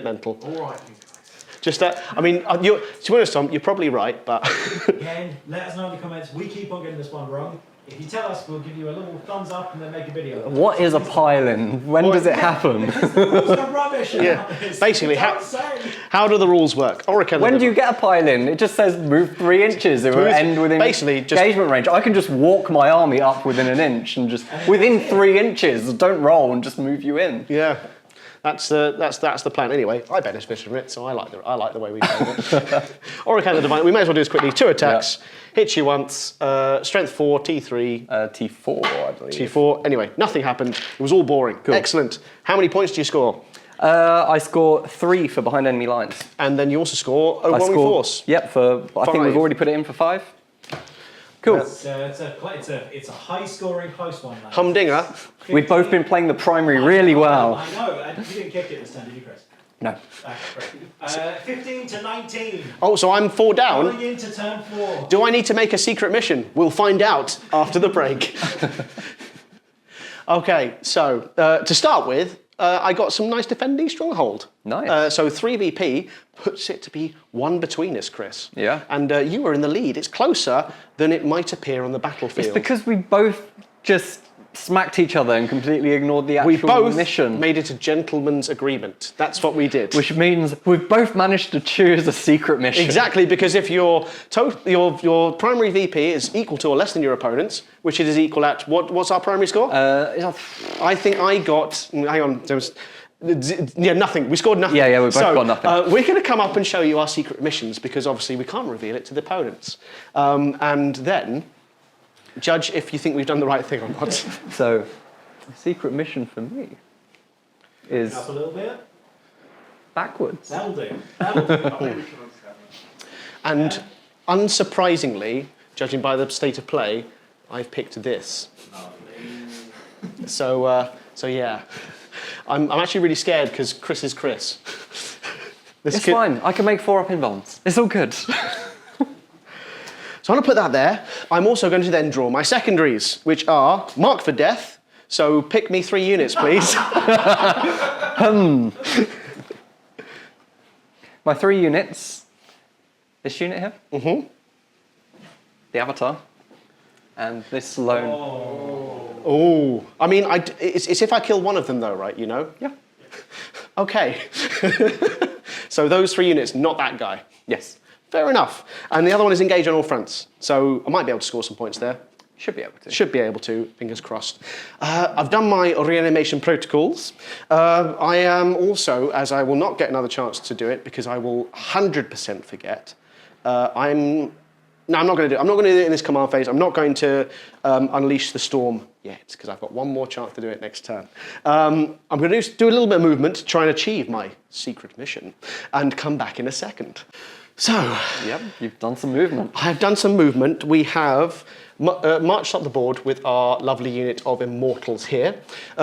mental. All right, you guys. Just that. I mean, to be honest, Tom, you're probably right, but Again, let us know in the comments. We keep on getting this one wrong. If you tell us, we'll give you a little thumbs up and then make a video. What is a pile-in? When does it happen? It's the rubbish. Yeah, basically, how? how do the rules work? Orikan. When do you get a pile-in? It just says move 3 inches. It will end within basically just- engagement range. I can just walk my army up within an inch and just within 3 inches. Don't roll and just move you in. Yeah. That's the plan. Anyway, I benefit from it, so I like the way we play it. Orikan the Diviner. We may as well do this quickly. 2 attacks. Yeah. Hits you once. Strength 4, T3. T4, I believe. T4. Anyway, nothing happened. It was all boring. Cool. Excellent. How many points do you score? I score 3 for behind enemy lines. And then you also score overwhelming force. Yep, I think 5. we've already put it in for 5. Cool. It's a high-scoring close one. Lads. Humdinger. We've both been playing the primary really well. I know. You didn't kick it this time, did you, Chris? No. 15 to 19. Oh, so I'm 4 down. Going into turn 4. Do I need to make a secret mission? We'll find out after the break. Okay, so to start with, I got some nice defending stronghold. Nice. So 3VP puts it to be 1 between us, Chris. Yeah. And you were in the lead. It's closer than it might appear on the battlefield. It's because we both just smacked each other and completely ignored the actual we both mission. made it a gentleman's agreement. That's what we did. Which means we've both managed to choose a secret mission. Exactly, because if your primary VP is equal to or less than your opponent's, which it is equal at, what's our primary score? I think I got. Hang on, there was. Yeah, nothing. We scored nothing. Yeah, we both got nothing. We're going to come up and show you our secret missions because obviously we can't reveal it to the opponents, and then judge if you think we've done the right thing or not. So, the secret mission for me is Up a little bit. backwards. That'll do. I think we should understand that. And unsurprisingly, judging by the state of play, I've picked this. So yeah. I'm actually really scared because Chris is Chris. It's fine. I can make 4 up in bonds. It's all good. So I'm going to put that there. I'm also going to then draw my secondaries, which are marked for death. So pick me 3 units, please. My 3 units. This unit here. Mm-hmm. The Avatar. And this lone. Oh. I mean, it's if I kill one of them, though, right? You know? Yeah. Okay. So those 3 units, not that guy. Yes. Fair enough. And the other one is engage on all fronts. So I might be able to score some points there. Should be able to. Should be able to, fingers crossed. I've done my reanimation protocols. I am also, as I will not get another chance to do it because I will 100% forget, I'm not going to do it in this command phase. I'm not going to unleash the storm yet because I've got one more chance to do it next turn. I'm going to do a little bit of movement to try and achieve my secret mission and come back in a second. So, Yep, you've done some movement. I've done some movement. We have marched up the board with our lovely unit of immortals here.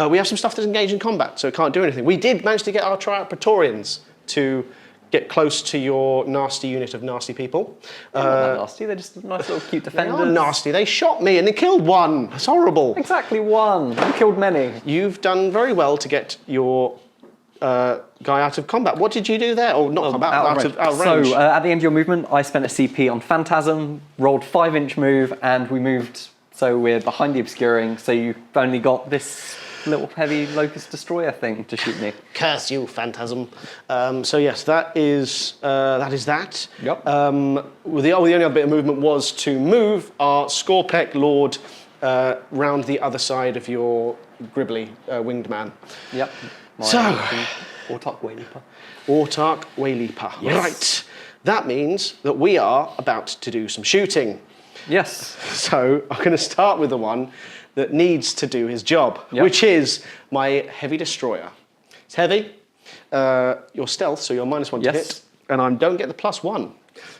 We have some stuff that's engaged in combat, so it can't do anything. We did manage to get our Praetorians to get close to your nasty unit of nasty people. They're not that nasty, they're just nice little cute They defenders. are nasty. They shot me and they killed one. It's horrible. Exactly 1. You killed many. You've done very well to get your guy out of combat. What did you do there? Oh, not combat, out of range. So, at the end of your movement, I spent a CP on Phantasm, rolled 5-inch move, and we moved. So we're behind the Obscuring, so you've only got this little heavy Locust Destroyer thing to shoot me. Curse you, Phantasm. So yes, that is that. Yep. The only other bit of movement was to move our Skorpheks Lord round the other side of your gribbly winged man. Yep. So, Autarch Wayleaper. Autarch Wayleaper. Yes. Right. That means that we are about to do some shooting. Yes. So I'm going to start with the one that needs to do his job, Yep. which is my heavy destroyer. It's heavy. Your stealth, so you're -1 to Yes. hit, and I don't get the +1.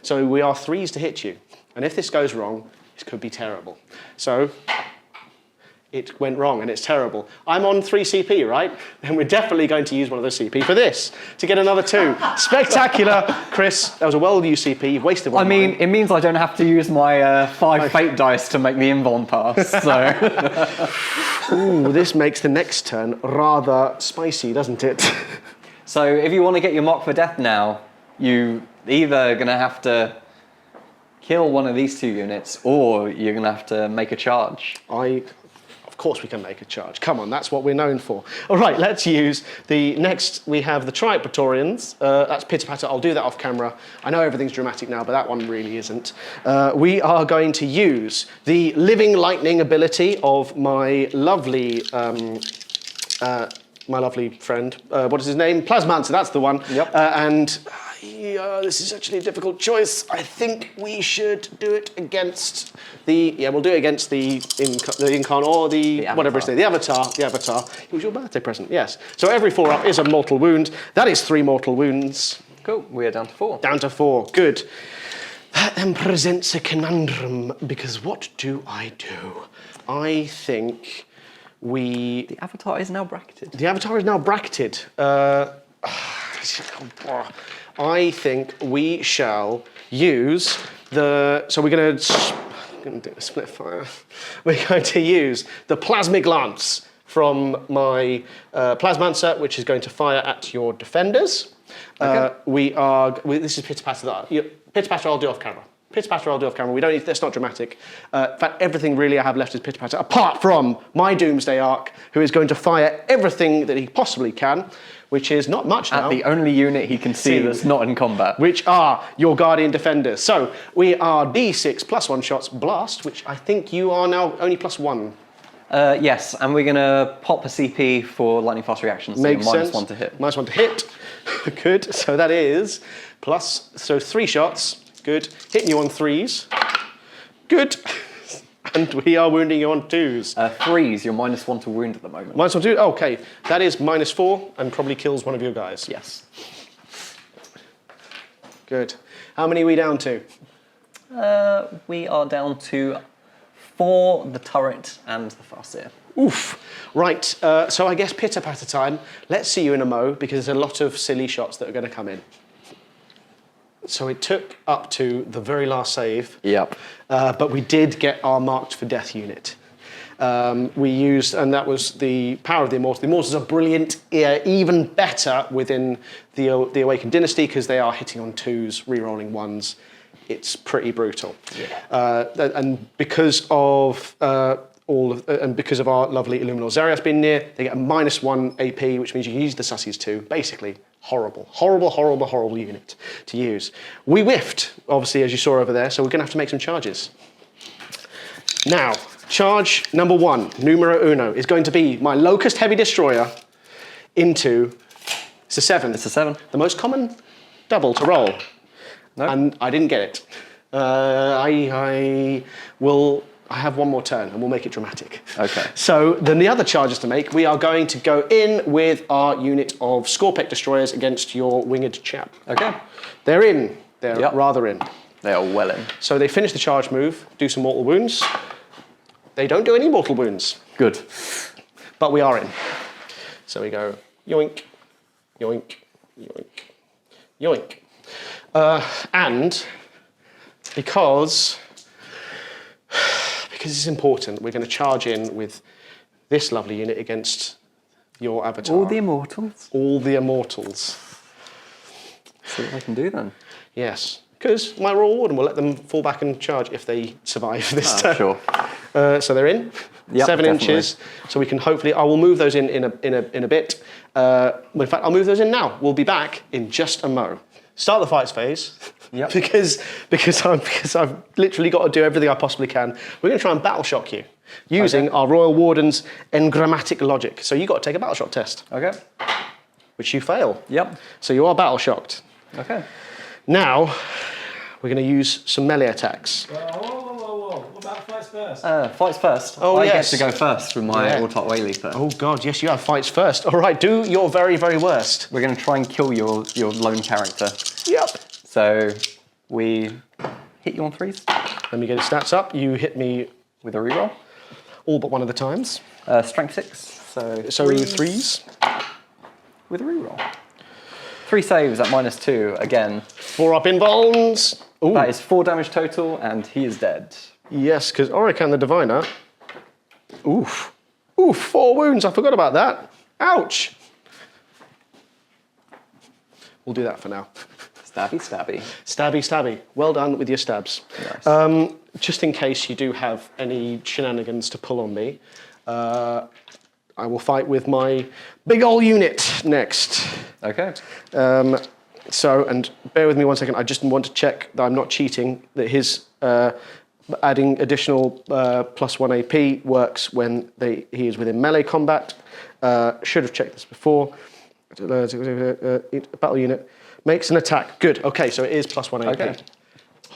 So we are 3s to hit you. And if this goes wrong, this could be terrible. So it went wrong and it's terrible. I'm on 3 CP, right? And we're definitely going to use one of those CP for this to get another 2. Spectacular, Chris. That was a well-used CP. You've wasted one. I mean, it means I don't have to use my 5 fate dice to make the invuln pass, so... Ooh, this makes the next turn rather spicy, doesn't it? So if you want to get your mark for death now, you either going to have to kill one of these 2 units, or you're going to have to make a charge. Of course we can make a charge. Come on, that's what we're known for. All right, let's use the next. We have the Triumph Praetorians. That's pitter-patter. I'll do that off camera. I know everything's dramatic now, but that one really isn't. We are going to use the Living Lightning ability of my lovely friend. What is his name? Plasmancer, that's the one. Yep. This is actually a difficult choice. I think we should do it against the... Yeah, we'll do it against the Yncarne or the whatever it's name. The Avatar. It was your birthday present, yes. So every 4 up is a mortal wound. That is 3 mortal wounds. Cool, we're down to 4. Down to 4, good. That then presents a conundrum, because what do? I think we... The Avatar is now bracketed. The Avatar is now bracketed. I think we shall use the... So we're going to do a split fire. We're going to use the Plasmic Lance from my Plasmancer, which is going to fire at your defenders. Okay. This is pitter-patter. Pitter-patter I'll do off camera. Pitter-patter I'll do off camera. We don't need... That's not dramatic. In fact, everything really I have left is pitter-patter, apart from my Doomsday Arc, who is going to fire everything that he possibly can, which is not much now. At the only unit he can see that's not in combat. Which are your Guardian Defenders. So we are D6 +1 shots blast, which I think you are now only +1. Yes, and we're going to pop a CP for lightning fast reactions. So Makes you're sense. -1 to hit. -1 to hit. Good. So that is so 3 shots. Good. Hitting you on 3s. Good. And we are wounding you on 2s. 3s, you're -1 to wound at the moment. -1 to 2. Okay, that is -4 and probably kills one of your guys. Yes. Good. How many are we down to? We are down to for the turret and the Farseer. Oof. Right, so I guess pitter-patter time. Let's see you in a mo, because there's a lot of silly shots that are going to come in. So it took up to the very last save. Yep. But we did get our marked for death unit. We used, and that was the power of the Immortals. The Immortals are brilliant, even better within the Awakened Dynasty, because they are hitting on 2s, re-rolling 1s. It's pretty brutal. Yeah. And because of because of our lovely Illuminor Xarios being near, they get a -1 AP, which means you can use the Sussies too. Basically, horrible unit to use. We whiffed, obviously, as you saw over there, so we're going to have to make some charges. Now, charge number 1, numero uno, is going to be my Locust Heavy Destroyer into, it's a 7. It's a 7. The most common double to roll. Nope. And I didn't get it. I have one more turn and we'll make it dramatic. Okay. So then the other charges to make, we are going to go in with our unit of Skorpheks destroyers against your winged chap. Okay. They're in. They're rather in. They are well in. So they finish the charge move, do some mortal wounds. They don't do any mortal wounds. Good. But we are in. So we go yoink, yoink, yoink, yoink. And because it's important, we're going to charge in with this lovely unit against your avatar. All the Immortals? All the Immortals. See what I can do then. Yes, because my Royal Warden will let them fall back and charge if they survive this turn. Sure. So they're in, Yep, 7 definitely. inches. So we can hopefully, I will move those in a bit. In fact, I'll move those in now. We'll be back in just a mo. Start the fights phase. Yep. because I've literally got to do everything I possibly can. We're going to try and battle shock you using our Royal Warden's engrammatic logic. So you've got to take a battle shock test, Okay. which you fail. Yep. So you are battle shocked. Okay. Now, we're going to use some melee attacks. Whoa. What about fights first? Fights first. Oh, I yes. get to go first with my Autarch Wayleaper. Oh God, yes, you have fights first. All right, do your very, very worst. We're going to try and kill your lone character. Yep. So we hit you on 3s Let me get his stats up. You hit me with a reroll. all but one of the times. Strength 6. So threes. With a reroll. 3 saves at -2 again. 4 up invulns. Ooh. That is 4 damage total, and he is dead. Yes, because Orikan the Diviner. Oof. Oof, 4 wounds. I forgot about that. Ouch. We'll do that for now. Stabby. Stabby. Well done with your stabs. Nice. Just in case you do have any shenanigans to pull on me, I will fight with my big ol' unit next. Okay. And bear with me 1 second, I just want to check that I'm not cheating, that his adding additional +1 AP works when he is within melee combat. Should have checked this before. Battle unit makes an attack. Good, okay, so it is +1 AP. Okay.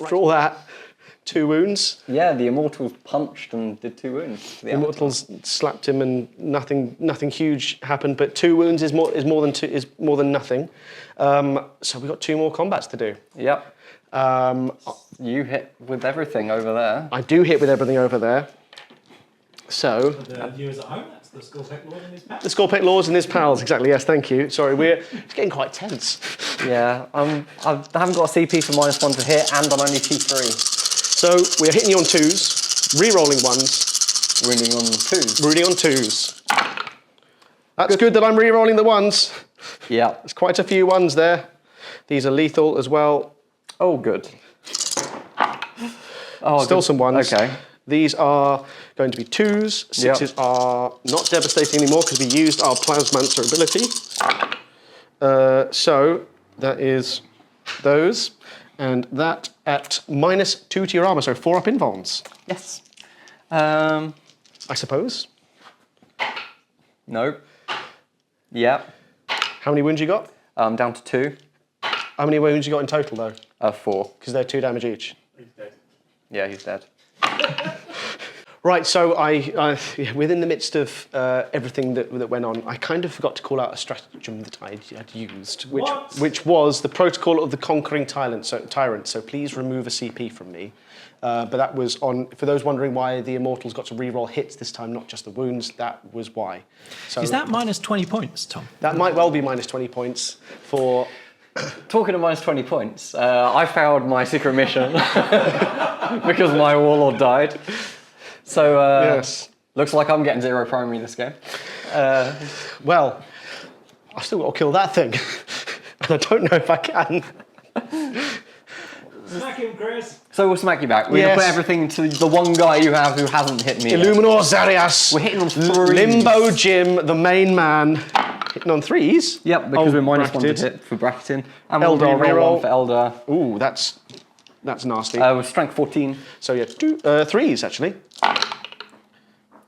After all that, 2 wounds. Yeah, the Immortals punched and did 2 wounds. To the Immortals slapped him and nothing huge happened, but 2 wounds is more than nothing. So we've got 2 more combats to do. Yep. You hit with everything over there. I do hit with everything over there. So The viewers at home, that's the Skorpheks Lord and his pals. the Skorpheks Lords and his pals, exactly. Yes, thank you. Sorry, it's getting quite tense. Yeah, I haven't got a CP for -1 to hit, and I'm only T3. So we're hitting you on 2s, re-rolling 1s, Wounding on 2s. rooting on 2s. That's good that I'm re-rolling the 1s. Yeah. There's quite a few 1s there. These are lethal as well. Oh, good. Oh, Still good. some 1s. Okay. These are going to be 2s. 6s are not devastating anymore because we used our Plasmancer ability. So that is those. And that at -2 to your armor, so 4 up invulns. Yes. I suppose. No. Yeah. How many wounds you got? Down to 2. How many wounds you got in total though? 4. Because they're 2 damage each. He's dead. Yeah, he's dead. Right, so within the midst of everything that went on, I kind of forgot to call out a stratagem that I had used, which was the protocol of the conquering tyrant. So please remove a CP from me. But that was on, for those wondering why the Immortals got to reroll hits this time, not just the wounds, that was why. So Is that minus 20 points, Tom? that might well be minus 20 points for... Talking of minus 20 points, I failed my secret mission because my warlord died. So, Yes. looks like I'm getting 0 primary this game. Well, I've still got to kill that thing. And I don't know if I can. Smack him, Chris. So we'll smack you back. We're going to put everything to the one guy you have who hasn't hit me yet. Illuminor Zarias. We're hitting on 3s. Limbo Jim, the main man. Hitting on 3s? Yep, because we're minus 1 to bracketed. hit for bracketing. And we'll Eldar reroll reroll. for Eldar. Ooh, that's nasty. With strength 14. So yeah, 3s actually.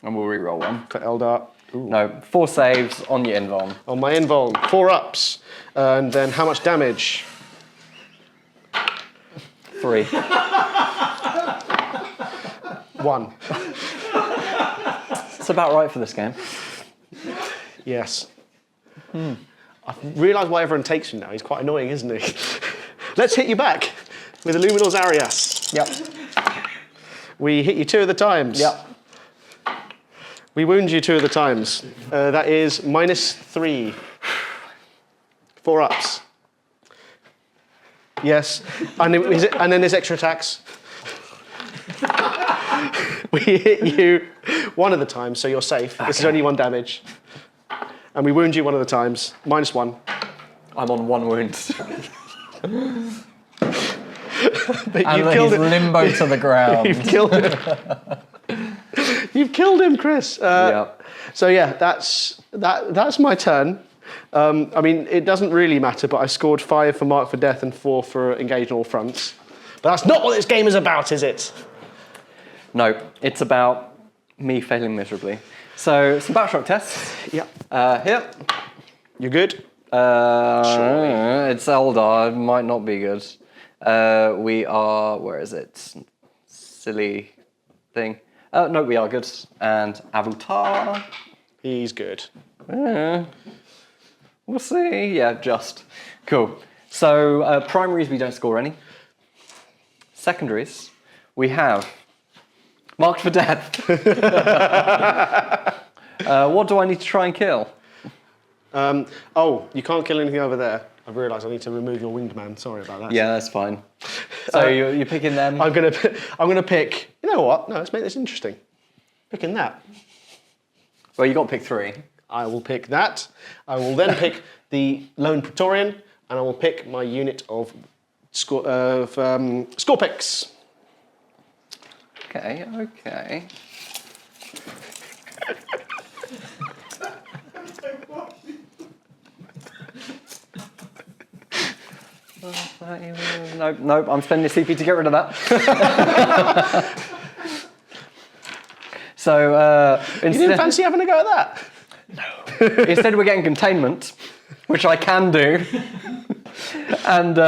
And we'll reroll 1. For Eldar. Ooh. No, 4 saves on your invuln. On my invuln, 4 ups. And then how much damage? 3. 1. That's about right for this game. Yes. I've realised why everyone takes him now. He's quite annoying, isn't he? Let's hit you back with Illuminor Zarias. Yep. We hit you 2 of the times. Yep. We wound you 2 of the times. That is minus 3. 4 ups. Yes. And then there's extra attacks. We hit you 1 of the times, so you're safe. Okay. This is only 1 damage. And we wound you 1 of the times. minus 1. I'm on 1 wound. But And you've killed he's him. limbo to the ground. You've killed him. You've killed him, Chris. Yep. So yeah, that's my turn. I mean, it doesn't really matter, but I scored 5 for Mark for Death and 4 for Engage on All Fronts. But that's not what this game is about, is it? No, it's about me failing miserably. So, some battle shock tests. Yep. Here. You good? It's Eldar, it might not be good. We are, where is it? Silly thing. No, we are good. And Avatar. He's good. We'll see. Yeah, just. Cool. So, primaries, we don't score any. Secondaries, we have marked for death. What do I need to try and kill? Oh, you can't kill anything over there. I've realised I need to remove your winged man. Sorry about that. Yeah, that's fine. So you're picking them. I'm gonna pick. You know what? No, let's make this interesting. Picking that. Well, you got to pick 3. I will pick that. I will then pick the lone Praetorian, and I will pick my unit of Skorpheks. Okay. Nope, I'm spending a CP to get rid of that. So, You didn't fancy having a go at that? instead we're getting containment, which I can do, and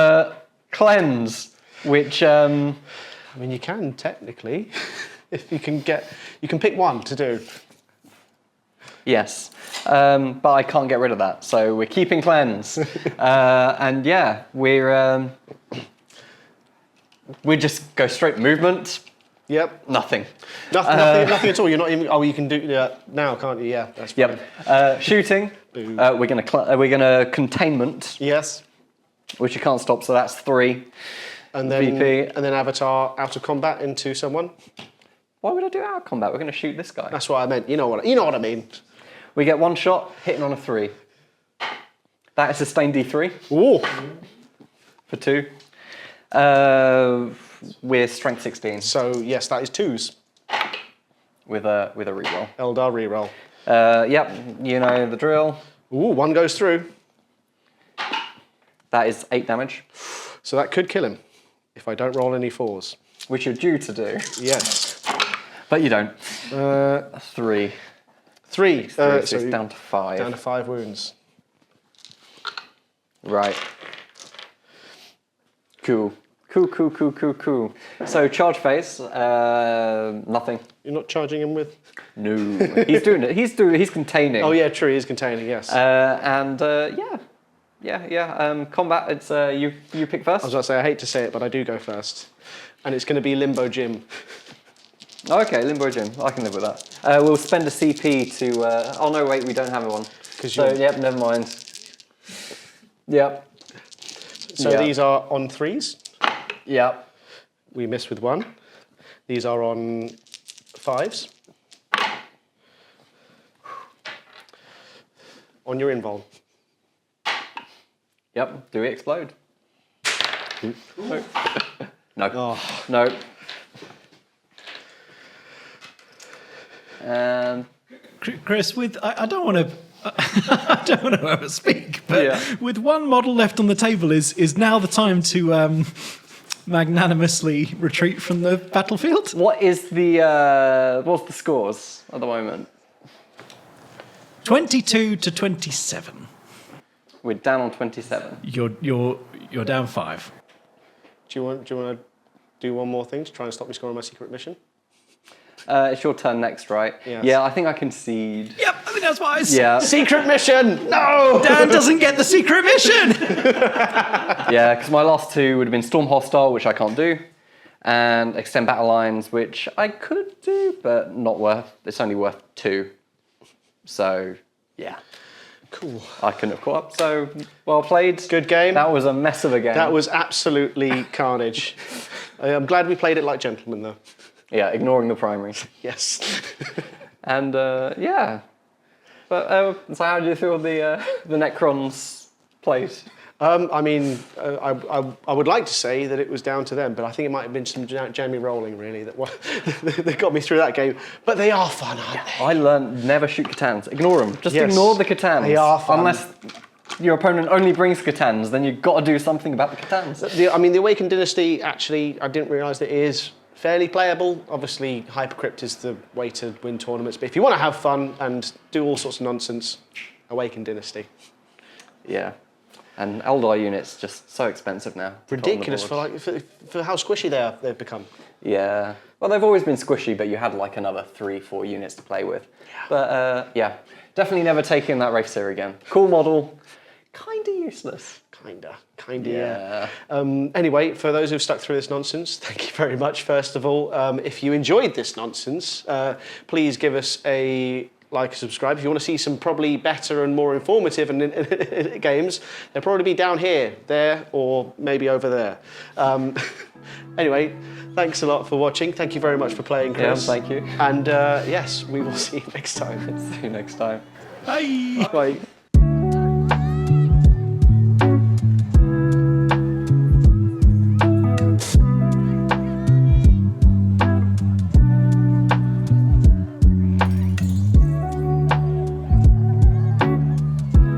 cleanse, which... I mean, you can technically, if you can pick 1 to do. Yes, but I can't get rid of that, so we're keeping cleanse. And yeah, we just go straight movement, Yep. nothing. Nothing at all. You're not even. Oh, you can do now, can't you? Yeah, that's fine. Yep. Shooting, we're gonna containment, Yes. which you can't stop, so that's 3. And then VP. and then Avatar out of combat into someone. Why would I do out of combat? We're gonna shoot this guy. That's what I meant. You know what I mean. We get 1 shot, hitting on a 3. That is sustained D3 Ooh. for 2. We're strength 16 So yes, that is 2s. with a reroll. Eldar reroll. Yep, you know the drill. Ooh, 1 goes through. That is 8 damage, So that could kill him if I don't roll any 4s. which you're due to do, Yes. but you don't. 3. 3. So So it's down to 5. down to 5 wounds. Right. Cool. Cool. So charge phase, nothing. You're not charging him with? No. He's doing it. He's containing. Oh yeah, true. He is containing. Yes. Combat. It's you pick first. I was about to say I hate to say it, but I do go first, and it's going to be Limbo Jim. Okay, Limbo Jim. I can live with that. We'll spend a CP to. Oh no, wait, we don't have one. Yep, never mind. Yep. So these are on 3s. Yep. We miss with 1. These are on 5s. On your invul. Yep. Do we explode? No. No. Oh. No. And Chris, I don't want to. I don't want to overspeak, but with 1 model left on the table, is now the time to magnanimously retreat from the battlefield? what's the scores at the moment? 22 to 27. We're down on 27. You're down 5. Do you want to do one more thing to try and stop me scoring my secret mission? It's your turn next, right? Yes. Yeah, I think I concede. Yep, I think that's wise. Yeah. Secret mission! No! Dan doesn't get the secret mission. Yeah, because my last 2 would have been Storm Hostile, which I can't do, and Extend Battle Lines, which I could do, but not worth. It's only worth 2. So, yeah. Cool. I couldn't have caught up, so well played. Good game. That was a mess of a game. That was absolutely carnage. I'm glad we played it like gentlemen, though. Yeah, ignoring the primary. Yes. And, yeah. But, so how do you feel the Necrons played? I mean, I would like to say that it was down to them, but I think it might have been some jammy rolling, really, that got me through that game. But they are fun, aren't they? I learned never shoot Catans. Ignore them. Just Yes. ignore the Catans. They are fun. Unless your opponent only brings Catans, then you've got to do something about the Catans. The Awakened Dynasty, actually, I didn't realise that it is fairly playable. Obviously, Hypercrypt is the way to win tournaments, but if you want to have fun and do all sorts of nonsense, Awakened Dynasty. Yeah. And Eldar units just so expensive now. to put on the Ridiculous board. for how squishy they've become. Yeah. Well, they've always been squishy, but you had like another 3-4 units to play with. Yeah. But yeah, definitely never taking that Wraithseer again. Cool model, kind of useless. Kinda, yeah. Anyway, for those who've stuck through this nonsense, thank you very much, first of all. If you enjoyed this nonsense, please give us a like and subscribe. If you want to see some probably better and more informative games, they'll probably be down here, there, or maybe over there. Anyway, thanks a lot for watching. Thank you very much for playing, Chris. Yeah, thank you. And yes, we will see you next time. See you next time. Bye. Bye.